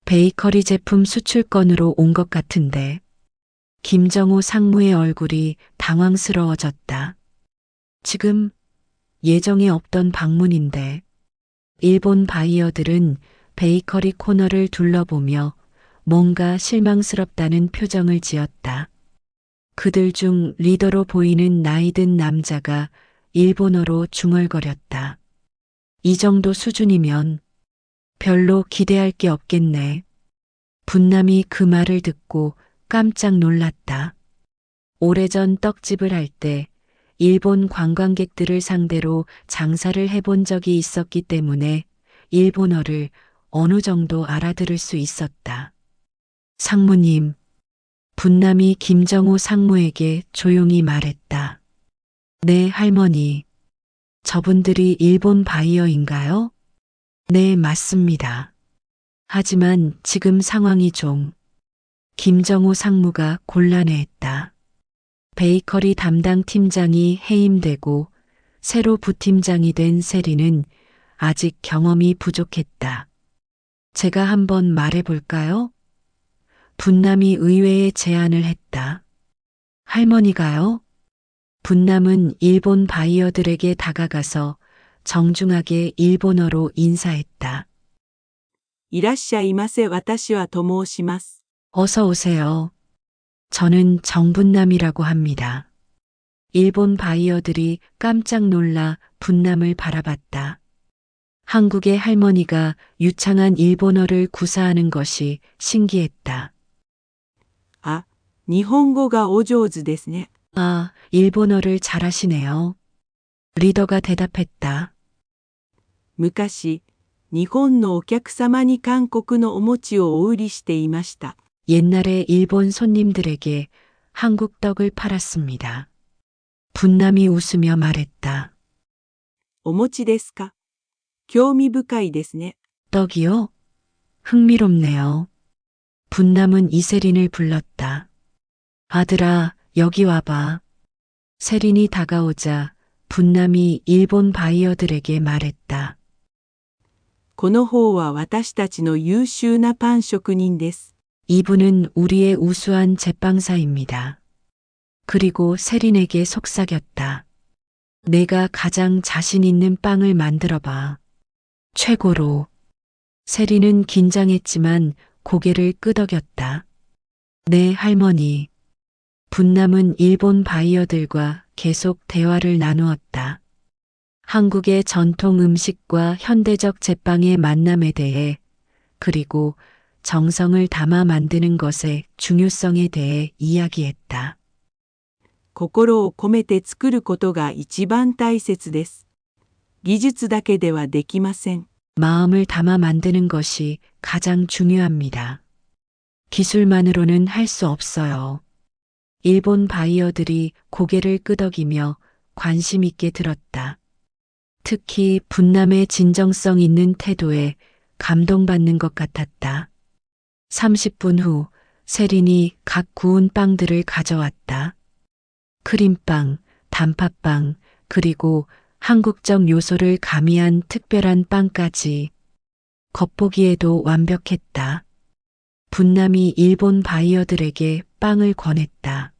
베이커리 제품 수출건으로 온 것 같은데. 김정호 상무의 얼굴이 당황스러워졌다. 지금 예정에 없던 방문인데. 일본 바이어들은 베이커리 코너를 둘러보며 뭔가 실망스럽다는 표정을 지었다. 그들 중 리더로 보이는 나이든 남자가 일본어로 중얼거렸다. 이 정도 수준이면 별로 기대할 게 없겠네. 분남이 그 말을 듣고 깜짝 놀랐다. 오래전 떡집을 할 때 일본 관광객들을 상대로 장사를 해본 적이 있었기 때문에 일본어를 어느 정도 알아들을 수 있었다. 상무님, 분남이 김정호 상무에게 조용히 말했다. 네, 할머니. 저분들이 일본 바이어인가요? 네, 맞습니다. 하지만 지금 상황이 좀. 김정호 상무가 곤란해했다. 베이커리 담당 팀장이 해임되고 새로 부팀장이 된 세리는 아직 경험이 부족했다. 제가 한번 말해볼까요? 분남이 의외의 제안을 했다. 할머니가요? 분남은 일본 바이어들에게 다가가서 정중하게 일본어로 인사했다. いらっしゃいませ、私はと申します。 어서 오세요. 저는 정분남이라고 합니다. 일본 바이어들이 깜짝 놀라 분남을 바라봤다. 한국의 할머니가 유창한 일본어를 구사하는 것이 신기했다. あ、日本語がお上手ですね。 아, 일본어를 잘하시네요. 리더가 대답했다. 昔、日本のお客様に韓国のお餅をお売りしていました。 옛날에 일본 손님들에게 한국 떡을 팔았습니다. 분남이 웃으며 말했다. お餅ですか？興味深いですね。 떡이요? 흥미롭네요. 분남은 이세린을 불렀다. 아들아, 여기 와봐. 세린이 다가오자 분남이 일본 바이어들에게 말했다. この方は私たちの優秀なパン職人です。 이분은 우리의 우수한 제빵사입니다. 그리고 세린에게 속삭였다. 내가 가장 자신 있는 빵을 만들어봐. 최고로. 세린은 긴장했지만 고개를 끄덕였다. 네, 할머니. 분남은 일본 바이어들과 계속 대화를 나누었다. 한국의 전통 음식과 현대적 제빵의 만남에 대해, 그리고 정성을 담아 만드는 것의 중요성에 대해 이야기했다. 心を込めて作ることが一番大切です。技術だけではできません。 마음을 담아 만드는 것이 가장 중요합니다. 기술만으로는 할 수 없어요. 일본 바이어들이 고개를 끄덕이며 관심 있게 들었다. 특히 분남의 진정성 있는 태도에 감동받는 것 같았다. 30분 후 세린이 각 구운 빵들을 가져왔다. 크림빵, 단팥빵, 그리고 한국적 요소를 가미한 특별한 빵까지. 겉보기에도 완벽했다. 분남이 일본 바이어들에게 빵을 권했다.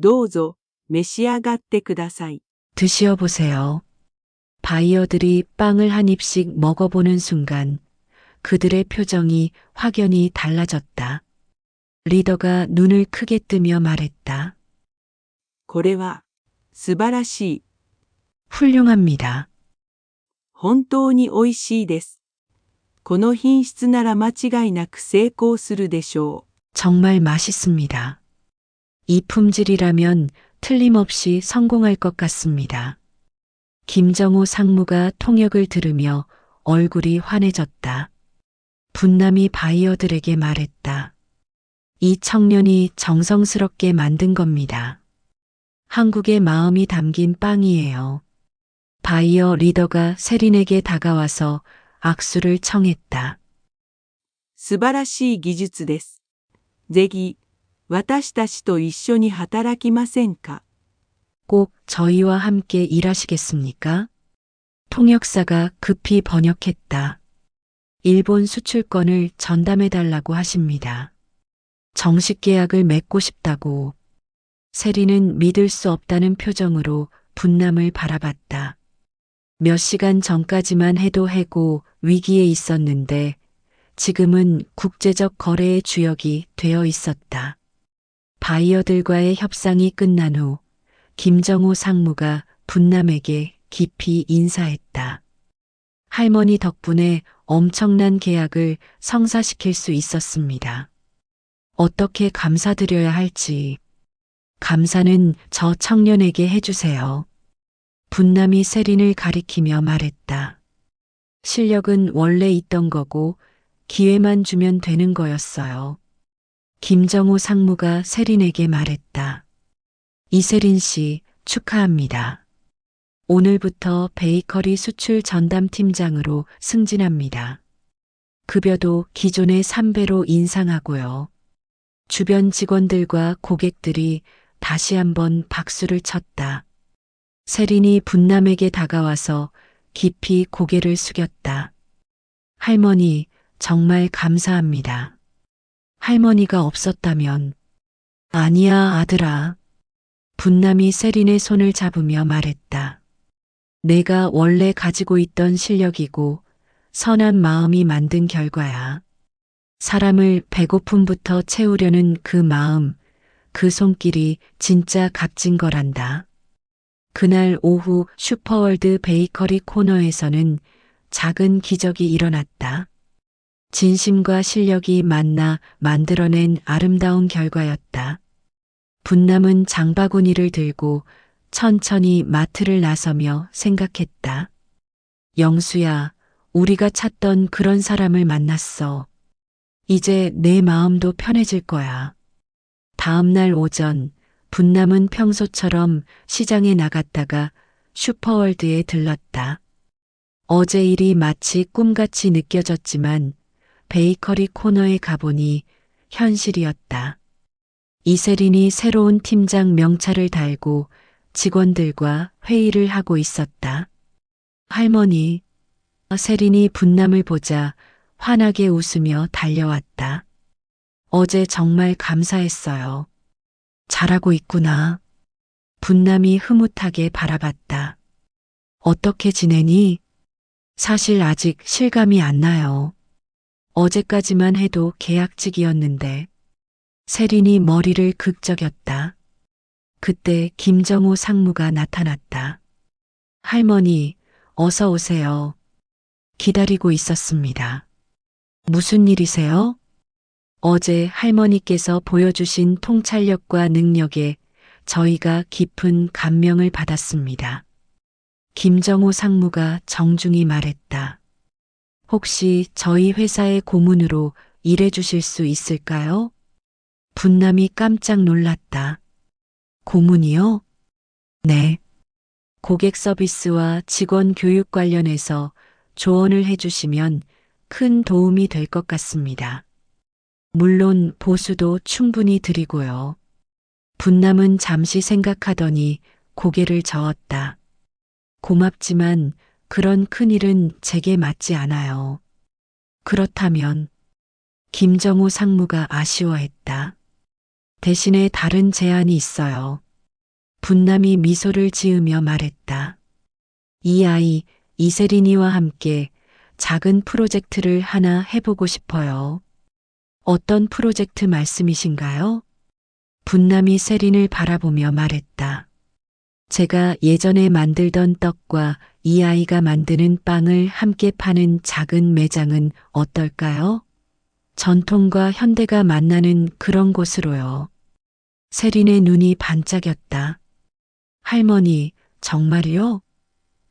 どうぞ、召し上がってください。 드시어 보세요. 바이어들이 빵을 한 입씩 먹어보는 순간 그들의 표정이 확연히 달라졌다. 리더가 눈을 크게 뜨며 말했다. これは、素晴らしい。 훌륭합니다. 本当に美味しいです。この品質なら間違いなく成功するでしょう。 정말 맛있습니다. 이 품질이라면 틀림없이 성공할 것 같습니다. 김정호 상무가 통역을 들으며 얼굴이 환해졌다. 분남이 바이어들에게 말했다. 이 청년이 정성스럽게 만든 겁니다. 한국의 마음이 담긴 빵이에요. 바이어 리더가 세린에게 다가와서 악수를 청했다. 素晴らしい技術です。ぜひ、私たちと一緒に働きませんか？ 꼭 저희와 함께 일하시겠습니까? 통역사가 급히 번역했다. 일본 수출권을 전담해달라고 하십니다. 정식 계약을 맺고 싶다고. 세린은 믿을 수 없다는 표정으로 분남을 바라봤다. 몇 시간 전까지만 해도 해고 위기에 있었는데 지금은 국제적 거래의 주역이 되어 있었다. 바이어들과의 협상이 끝난 후 김정호 상무가 분남에게 깊이 인사했다. 할머니 덕분에 엄청난 계약을 성사시킬 수 있었습니다. 어떻게 감사드려야 할지. 감사는 저 청년에게 해주세요. 분남이 세린을 가리키며 말했다. 실력은 원래 있던 거고 기회만 주면 되는 거였어요. 김정호 상무가 세린에게 말했다. 이세린 씨, 축하합니다. 오늘부터 베이커리 수출 전담 팀장으로 승진합니다. 급여도 기존의 3배로 인상하고요. 주변 직원들과 고객들이 다시 한번 박수를 쳤다. 세린이 분남에게 다가와서 깊이 고개를 숙였다. 할머니, 정말 감사합니다. 할머니가 없었다면. 아니야, 아들아. 분남이 세린의 손을 잡으며 말했다. 내가 원래 가지고 있던 실력이고 선한 마음이 만든 결과야. 사람을 배고픔부터 채우려는 그 마음, 그 손길이 진짜 값진 거란다. 그날 오후 슈퍼월드 베이커리 코너에서는 작은 기적이 일어났다. 진심과 실력이 만나 만들어낸 아름다운 결과였다. 분남은 장바구니를 들고 천천히 마트를 나서며 생각했다. 영수야, 우리가 찾던 그런 사람을 만났어. 이제 내 마음도 편해질 거야. 다음 날 오전, 분남은 평소처럼 시장에 나갔다가 슈퍼월드에 들렀다. 어제 일이 마치 꿈같이 느껴졌지만 베이커리 코너에 가보니 현실이었다. 이세린이 새로운 팀장 명찰을 달고 직원들과 회의를 하고 있었다. 할머니, 세린이 분남을 보자 환하게 웃으며 달려왔다. 어제 정말 감사했어요. 잘하고 있구나. 분남이 흐뭇하게 바라봤다. 어떻게 지내니? 사실 아직 실감이 안 나요. 어제까지만 해도 계약직이었는데. 세린이 머리를 극적였다. 그때 김정호 상무가 나타났다. 할머니, 어서 오세요. 기다리고 있었습니다. 무슨 일이세요? 어제 할머니께서 보여주신 통찰력과 능력에 저희가 깊은 감명을 받았습니다. 김정호 상무가 정중히 말했다. 혹시 저희 회사의 고문으로 일해 주실 수 있을까요? 분남이 깜짝 놀랐다. 고문이요? 네. 고객 서비스와 직원 교육 관련해서 조언을 해주시면 큰 도움이 될 것 같습니다. 물론 보수도 충분히 드리고요. 분남은 잠시 생각하더니 고개를 저었다. 고맙지만 그런 큰일은 제게 맞지 않아요. 그렇다면 김정우 상무가 아쉬워했다. 대신에 다른 제안이 있어요. 분남이 미소를 지으며 말했다. 이 아이 이세린이와 함께 작은 프로젝트를 하나 해보고 싶어요. 어떤 프로젝트 말씀이신가요? 분남이 세린을 바라보며 말했다. 제가 예전에 만들던 떡과 이 아이가 만드는 빵을 함께 파는 작은 매장은 어떨까요? 전통과 현대가 만나는 그런 곳으로요. 세린의 눈이 반짝였다. 할머니, 정말이요?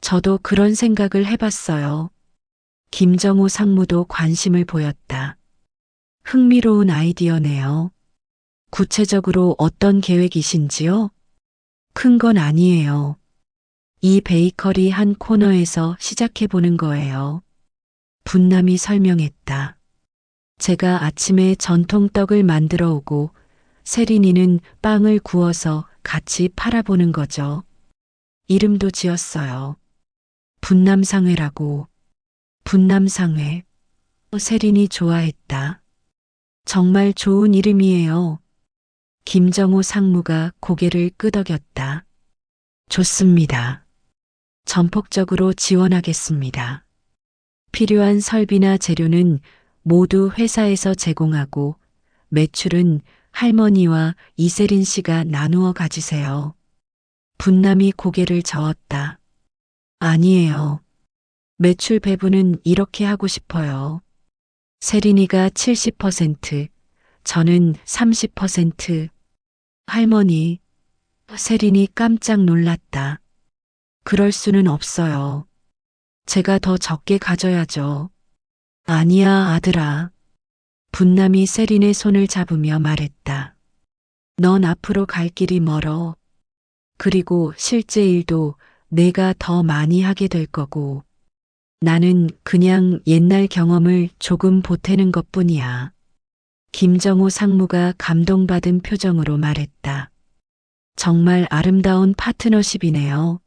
저도 그런 생각을 해봤어요. 김정우 상무도 관심을 보였다. 흥미로운 아이디어네요. 구체적으로 어떤 계획이신지요? 큰 건 아니에요. 이 베이커리 한 코너에서 시작해보는 거예요. 분남이 설명했다. 제가 아침에 전통 떡을 만들어 오고 세린이는 빵을 구워서 같이 팔아보는 거죠. 이름도 지었어요. 분남상회라고. 분남상회. 세린이 좋아했다. 정말 좋은 이름이에요. 김정호 상무가 고개를 끄덕였다. 좋습니다. 전폭적으로 지원하겠습니다. 필요한 설비나 재료는 모두 회사에서 제공하고 매출은 할머니와 이세린 씨가 나누어 가지세요. 분남이 고개를 저었다. 아니에요. 매출 배분은 이렇게 하고 싶어요. 세린이가 70%, 저는 30%. 할머니, 세린이 깜짝 놀랐다. 그럴 수는 없어요. 제가 더 적게 가져야죠. 아니야, 아들아. 분남이 세린의 손을 잡으며 말했다. 넌 앞으로 갈 길이 멀어. 그리고 실제 일도 내가 더 많이 하게 될 거고. 나는 그냥 옛날 경험을 조금 보태는 것뿐이야. 김정호 상무가 감동받은 표정으로 말했다. 정말 아름다운 파트너십이네요.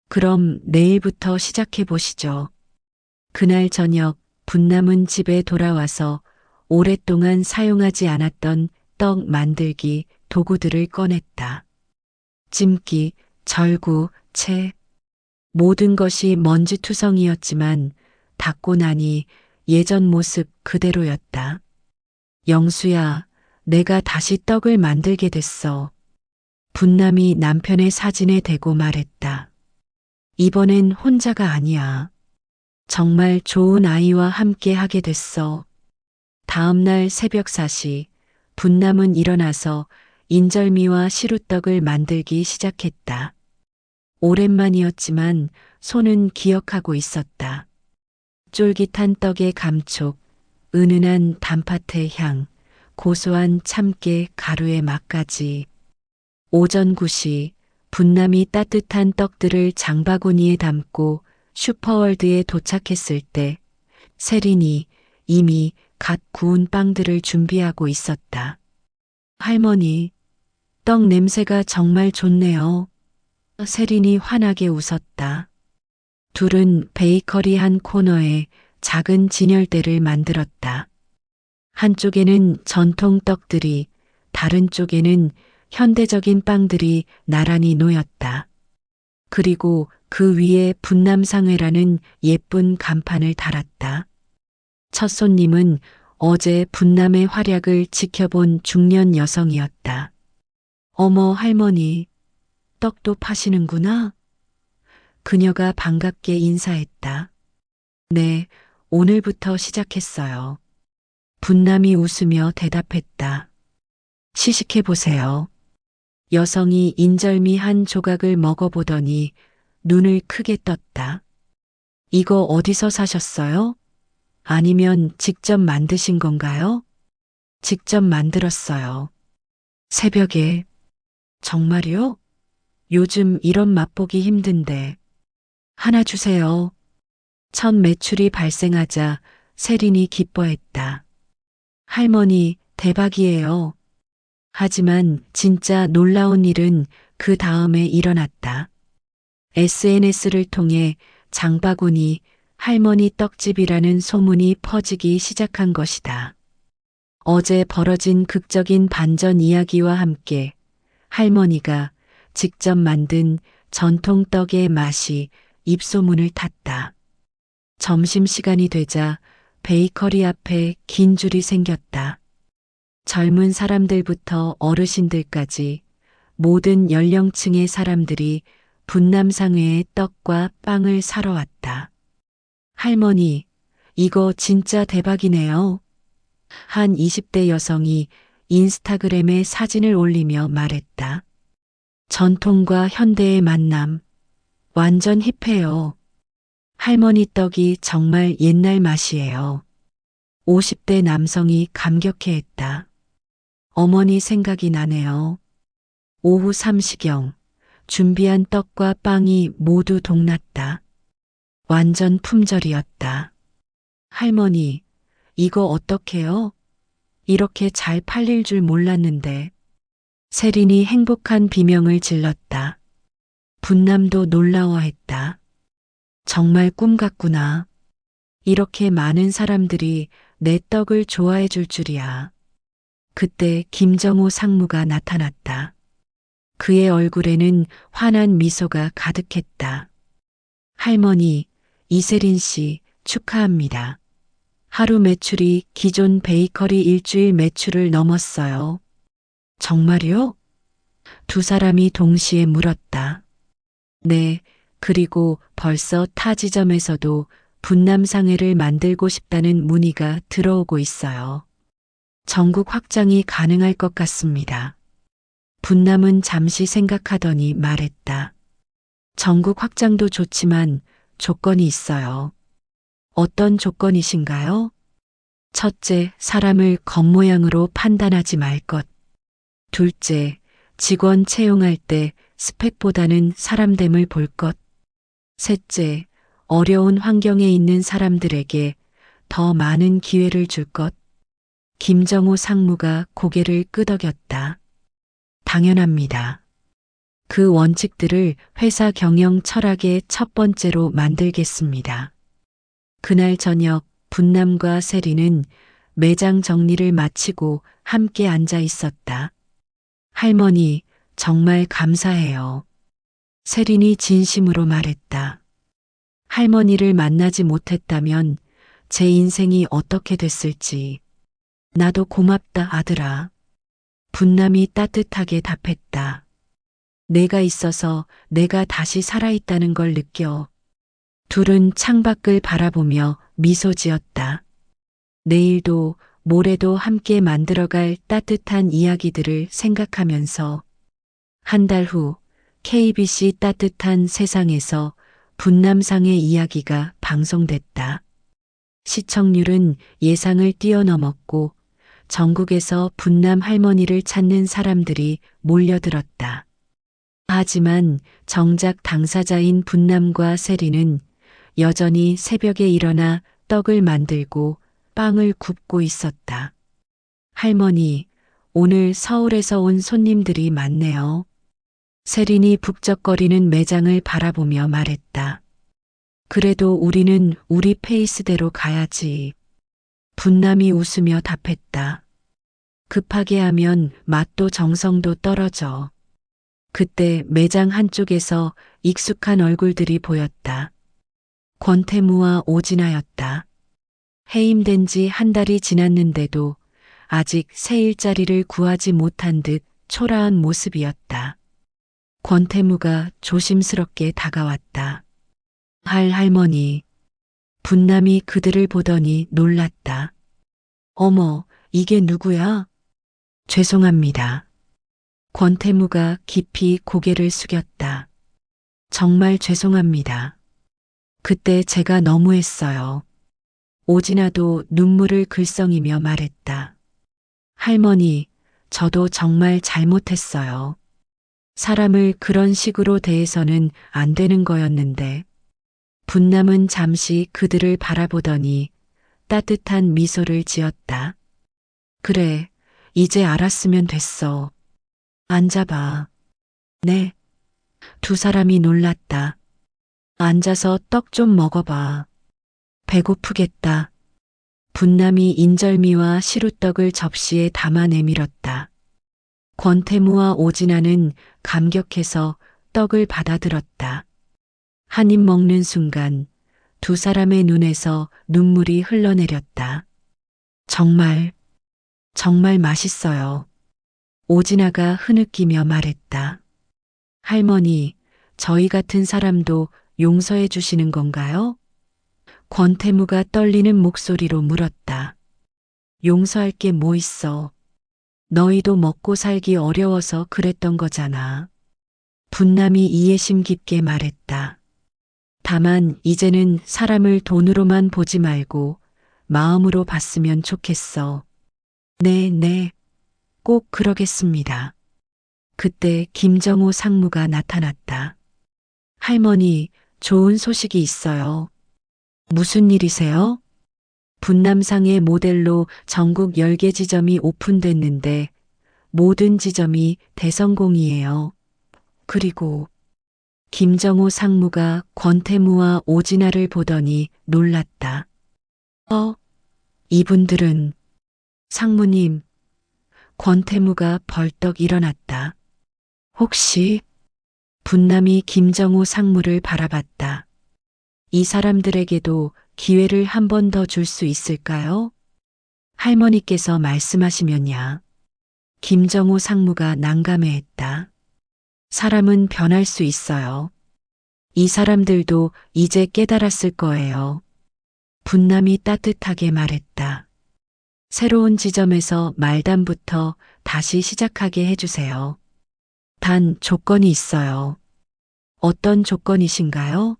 그럼 내일부터 시작해 보시죠. 그날 저녁 분남은 집에 돌아와서 오랫동안 사용하지 않았던 떡 만들기 도구들을 꺼냈다. 찜기, 절구, 채. 모든 것이 먼지투성이었지만 닦고 나니 예전 모습 그대로였다. 영수야, 내가 다시 떡을 만들게 됐어. 분남이 남편의 사진에 대고 말했다. 이번엔 혼자가 아니야. 정말 좋은 아이와 함께 하게 됐어. 다음날 새벽 4시, 분남은 일어나서 인절미와 시루떡을 만들기 시작했다. 오랜만이었지만 손은 기억하고 있었다. 쫄깃한 떡의 감촉, 은은한 단팥의 향, 고소한 참깨 가루의 맛까지. 오전 9시, 분남이 따뜻한 떡들을 장바구니에 담고 슈퍼월드에 도착했을 때 세린이 이미 갓 구운 빵들을 준비하고 있었다. 할머니, 떡 냄새가 정말 좋네요. 세린이 환하게 웃었다. 둘은 베이커리 한 코너에 작은 진열대를 만들었다. 한쪽에는 전통 떡들이, 다른 쪽에는 현대적인 빵들이 나란히 놓였다. 그리고 그 위에 분남상회라는 예쁜 간판을 달았다. 첫 손님은 어제 분남의 활약을 지켜본 중년 여성이었다. 어머 할머니, 떡도 파시는구나. 그녀가 반갑게 인사했다. 네, 오늘부터 시작했어요. 분남이 웃으며 대답했다. 시식해 보세요. 여성이 인절미 한 조각을 먹어보더니 눈을 크게 떴다. 이거 어디서 사셨어요? 아니면 직접 만드신 건가요? 직접 만들었어요. 새벽에. 정말요? 요즘 이런 맛보기 힘든데. 하나 주세요. 첫 매출이 발생하자 세린이 기뻐했다. 할머니, 대박이에요. 하지만 진짜 놀라운 일은 그 다음에 일어났다. SNS를 통해 장바구니 할머니 떡집이라는 소문이 퍼지기 시작한 것이다. 어제 벌어진 극적인 반전 이야기와 함께 할머니가 직접 만든 전통 떡의 맛이 입소문을 탔다. 점심시간이 되자 베이커리 앞에 긴 줄이 생겼다. 젊은 사람들부터 어르신들까지 모든 연령층의 사람들이 분남상회의 떡과 빵을 사러 왔다. 할머니, 이거 진짜 대박이네요. 한 20대 여성이 인스타그램에 사진을 올리며 말했다. 전통과 현대의 만남. 완전 힙해요. 할머니 떡이 정말 옛날 맛이에요. 50대 남성이 감격해했다. 어머니 생각이 나네요. 오후 3시경 준비한 떡과 빵이 모두 동났다. 완전 품절이었다. 할머니, 이거 어떡해요? 이렇게 잘 팔릴 줄 몰랐는데. 세린이 행복한 비명을 질렀다. 분남도 놀라워했다. 정말 꿈 같구나. 이렇게 많은 사람들이 내 떡을 좋아해 줄 줄이야. 그때 김정호 상무가 나타났다. 그의 얼굴에는 환한 미소가 가득했다. 할머니, 이세린 씨 축하합니다. 하루 매출이 기존 베이커리 일주일 매출을 넘었어요. 정말요? 두 사람이 동시에 물었다. 네, 그리고 벌써 타 지점에서도 분남상회를 만들고 싶다는 문의가 들어오고 있어요. 전국 확장이 가능할 것 같습니다. 분남은 잠시 생각하더니 말했다. 전국 확장도 좋지만 조건이 있어요. 어떤 조건이신가요? 첫째, 사람을 겉모양으로 판단하지 말 것. 둘째, 직원 채용할 때 스펙보다는 사람됨을 볼 것. 셋째, 어려운 환경에 있는 사람들에게 더 많은 기회를 줄 것. 김정호 상무가 고개를 끄덕였다. 당연합니다. 그 원칙들을 회사 경영 철학의 첫 번째로 만들겠습니다. 그날 저녁 분남과 세리는 매장 정리를 마치고 함께 앉아 있었다. 할머니, 정말 감사해요. 세린이 진심으로 말했다. 할머니를 만나지 못했다면 제 인생이 어떻게 됐을지. 나도 고맙다, 아들아. 분남이 따뜻하게 답했다. 내가 있어서 내가 다시 살아있다는 걸 느껴. 둘은 창밖을 바라보며 미소 지었다. 내일도 모레도 함께 만들어갈 따뜻한 이야기들을 생각하면서 한 달 후 KBC 따뜻한 세상에서 분남상의 이야기가 방송됐다. 시청률은 예상을 뛰어넘었고 전국에서 분남 할머니를 찾는 사람들이 몰려들었다. 하지만 정작 당사자인 분남과 세리는 여전히 새벽에 일어나 떡을 만들고 빵을 굽고 있었다. 할머니, 오늘 서울에서 온 손님들이 많네요. 세린이 북적거리는 매장을 바라보며 말했다. 그래도 우리는 우리 페이스대로 가야지. 분남이 웃으며 답했다. 급하게 하면 맛도 정성도 떨어져. 그때 매장 한쪽에서 익숙한 얼굴들이 보였다. 권태무와 오진아였다. 해임된 지 한 달이 지났는데도 아직 새 일자리를 구하지 못한 듯 초라한 모습이었다. 권태무가 조심스럽게 다가왔다. 할머니. 분남이 그들을 보더니 놀랐다. 어머, 이게 누구야? 죄송합니다. 권태무가 깊이 고개를 숙였다. 정말 죄송합니다. 그때 제가 너무했어요. 오진아도 눈물을 글썽이며 말했다. 할머니, 저도 정말 잘못했어요. 사람을 그런 식으로 대해서는 안 되는 거였는데. 분남은 잠시 그들을 바라보더니 따뜻한 미소를 지었다. 그래, 이제 알았으면 됐어. 앉아봐. 네. 두 사람이 놀랐다. 앉아서 떡 좀 먹어봐. 배고프겠다. 분남이 인절미와 시루떡을 접시에 담아 내밀었다. 권태무와 오진아는 감격해서 떡을 받아들었다. 한 입 먹는 순간 두 사람의 눈에서 눈물이 흘러내렸다. 정말 맛있어요. 오진아가 흐느끼며 말했다. 할머니, 저희 같은 사람도 용서해 주시는 건가요? 권태무가 떨리는 목소리로 물었다. 용서할 게 뭐 있어. 너희도 먹고 살기 어려워서 그랬던 거잖아. 분남이 이해심 깊게 말했다. 다만 이제는 사람을 돈으로만 보지 말고 마음으로 봤으면 좋겠어. 네, 꼭 그러겠습니다. 그때 김정호 상무가 나타났다. 할머니, 좋은 소식이 있어요. 무슨 일이세요? 분남상의 모델로 전국 10개 지점이 오픈됐는데 모든 지점이 대성공이에요. 그리고 김정호 상무가 권태무와 오진아를 보더니 놀랐다. 이분들은 상무님. 권태무가 벌떡 일어났다. 혹시 분남이 김정호 상무를 바라봤다. 이 사람들에게도 기회를 한 번 더 줄 수 있을까요? 할머니께서 말씀하시면야. 김정호 상무가 난감해했다. 사람은 변할 수 있어요. 이 사람들도 이제 깨달았을 거예요. 분남이 따뜻하게 말했다. 새로운 지점에서 말단부터 다시 시작하게 해주세요. 단 조건이 있어요. 어떤 조건이신가요?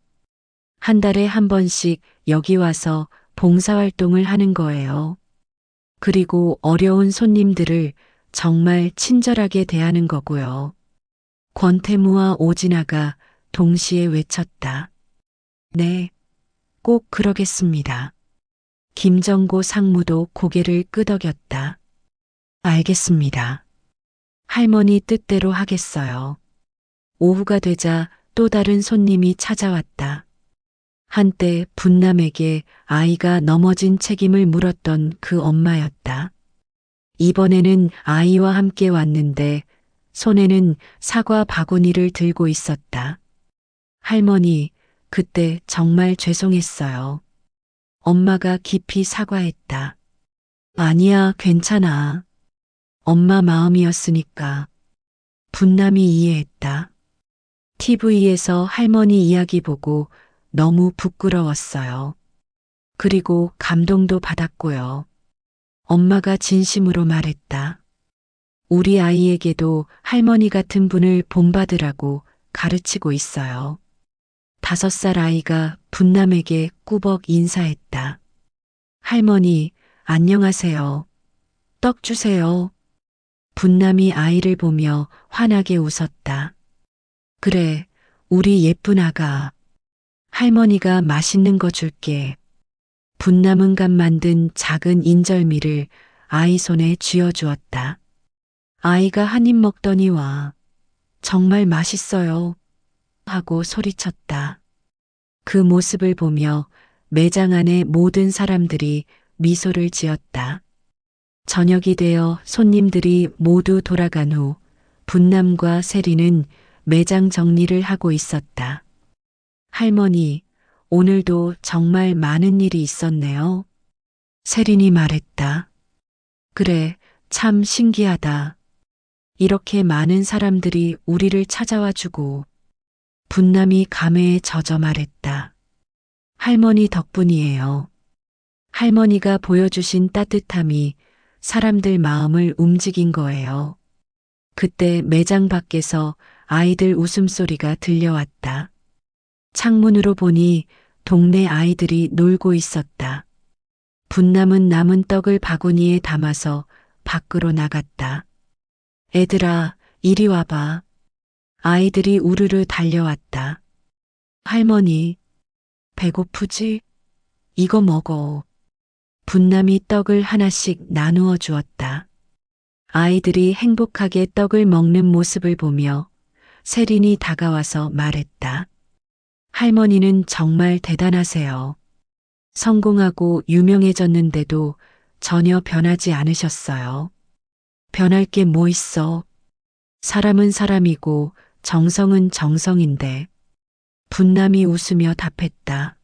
한 달에 한 번씩 여기 와서 봉사활동을 하는 거예요. 그리고 어려운 손님들을 정말 친절하게 대하는 거고요. 권태무와 오진아가 동시에 외쳤다. 네, 꼭 그러겠습니다. 김정고 상무도 고개를 끄덕였다. 알겠습니다. 할머니 뜻대로 하겠어요. 오후가 되자 또 다른 손님이 찾아왔다. 한때 분남에게 아이가 넘어진 책임을 물었던 그 엄마였다. 이번에는 아이와 함께 왔는데 손에는 사과 바구니를 들고 있었다. 할머니, 그때 정말 죄송했어요. 엄마가 깊이 사과했다. 아니야, 괜찮아. 엄마 마음이었으니까. 분남이 이해했다. TV에서 할머니 이야기 보고 너무 부끄러웠어요. 그리고 감동도 받았고요. 엄마가 진심으로 말했다. 우리 아이에게도 할머니 같은 분을 본받으라고 가르치고 있어요. 5살 아이가 분남에게 꾸벅 인사했다. 할머니, 안녕하세요. 떡 주세요. 분남이 아이를 보며 환하게 웃었다. 그래, 우리 예쁜 아가. 할머니가 맛있는 거 줄게. 분남은 감 만든 작은 인절미를 아이 손에 쥐어주었다. 아이가 한 입 먹더니 와. 정말 맛있어요. 하고 소리쳤다. 그 모습을 보며 매장 안의 모든 사람들이 미소를 지었다. 저녁이 되어 손님들이 모두 돌아간 후 분남과 세리는 매장 정리를 하고 있었다. 할머니, 오늘도 정말 많은 일이 있었네요. 세린이 말했다. 그래, 참 신기하다. 이렇게 많은 사람들이 우리를 찾아와 주고. 분남이 감회에 젖어 말했다. 할머니 덕분이에요. 할머니가 보여주신 따뜻함이 사람들 마음을 움직인 거예요. 그때 매장 밖에서 아이들 웃음소리가 들려왔다. 창문으로 보니 동네 아이들이 놀고 있었다. 분남은 남은 떡을 바구니에 담아서 밖으로 나갔다. 애들아, 이리 와봐. 아이들이 우르르 달려왔다. 할머니, 배고프지? 이거 먹어. 분남이 떡을 하나씩 나누어 주었다. 아이들이 행복하게 떡을 먹는 모습을 보며 세린이 다가와서 말했다. 할머니는 정말 대단하세요. 성공하고 유명해졌는데도 전혀 변하지 않으셨어요. 변할 게 뭐 있어? 사람은 사람이고 정성은 정성인데. 분남이 웃으며 답했다.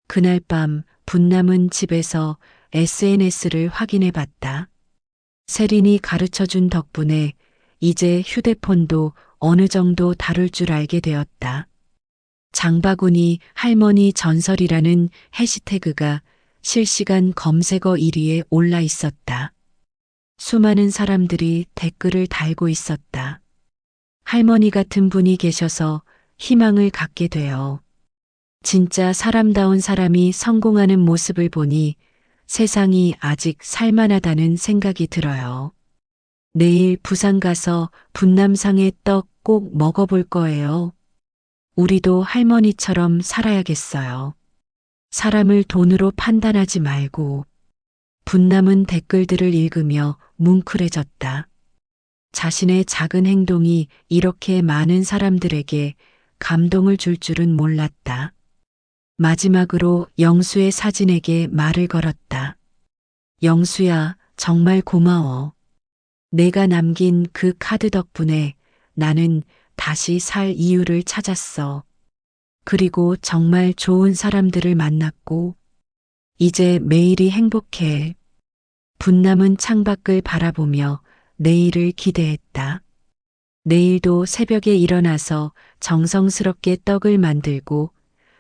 그날 밤 분남은 집에서 SNS를 확인해 봤다. 세린이 가르쳐준 덕분에 이제 휴대폰도 어느 정도 다룰 줄 알게 되었다. 장바구니 할머니 전설이라는 해시태그가 실시간 검색어 1위에 올라 있었다. 수많은 사람들이 댓글을 달고 있었다. 할머니 같은 분이 계셔서 희망을 갖게 되어. 진짜 사람다운 사람이 성공하는 모습을 보니 세상이 아직 살만하다는 생각이 들어요. 내일 부산 가서 분남상의 떡 꼭 먹어볼 거예요. 우리도 할머니처럼 살아야겠어요. 사람을 돈으로 판단하지 말고. 분남은 댓글들을 읽으며 뭉클해졌다. 자신의 작은 행동이 이렇게 많은 사람들에게 감동을 줄 줄은 몰랐다. 마지막으로 영수의 사진에게 말을 걸었다. 영수야, 정말 고마워. 내가 남긴 그 카드 덕분에 나는 다시 살 이유를 찾았어. 그리고 정말 좋은 사람들을 만났고, 이제 매일이 행복해. 분남은 창밖을 바라보며 내일을 기대했다. 내일도 새벽에 일어나서 정성스럽게 떡을 만들고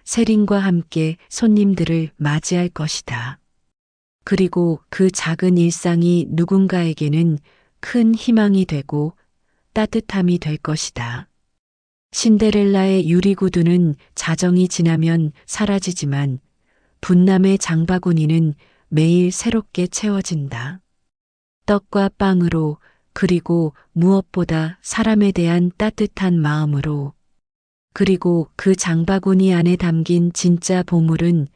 세린과 함께 손님들을 맞이할 것이다. 그리고 그 작은 일상이 누군가에게는 큰 희망이 되고 따뜻함이 될 것이다. 신데렐라의 유리구두는 자정이 지나면 사라지지만 분남의 장바구니는 매일 새롭게 채워진다. 떡과 빵으로, 그리고 무엇보다 사람에 대한 따뜻한 마음으로. 그리고 그 장바구니 안에 담긴 진짜 보물은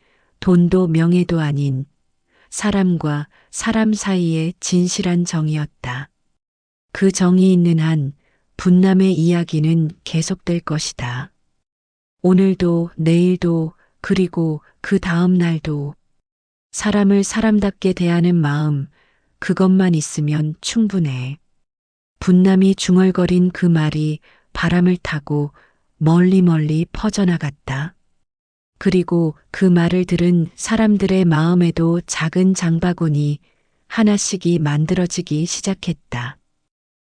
돈도 명예도 아닌 사람과 사람 사이의 진실한 정이었다. 그 정이 있는 한 분남의 이야기는 계속될 것이다. 오늘도, 내일도, 그리고 그 다음 날도 사람을 사람답게 대하는 마음, 그것만 있으면 충분해. 분남이 중얼거린 그 말이 바람을 타고 멀리 멀리 퍼져나갔다. 그리고 그 말을 들은 사람들의 마음에도 작은 장바구니 하나씩이 만들어지기 시작했다.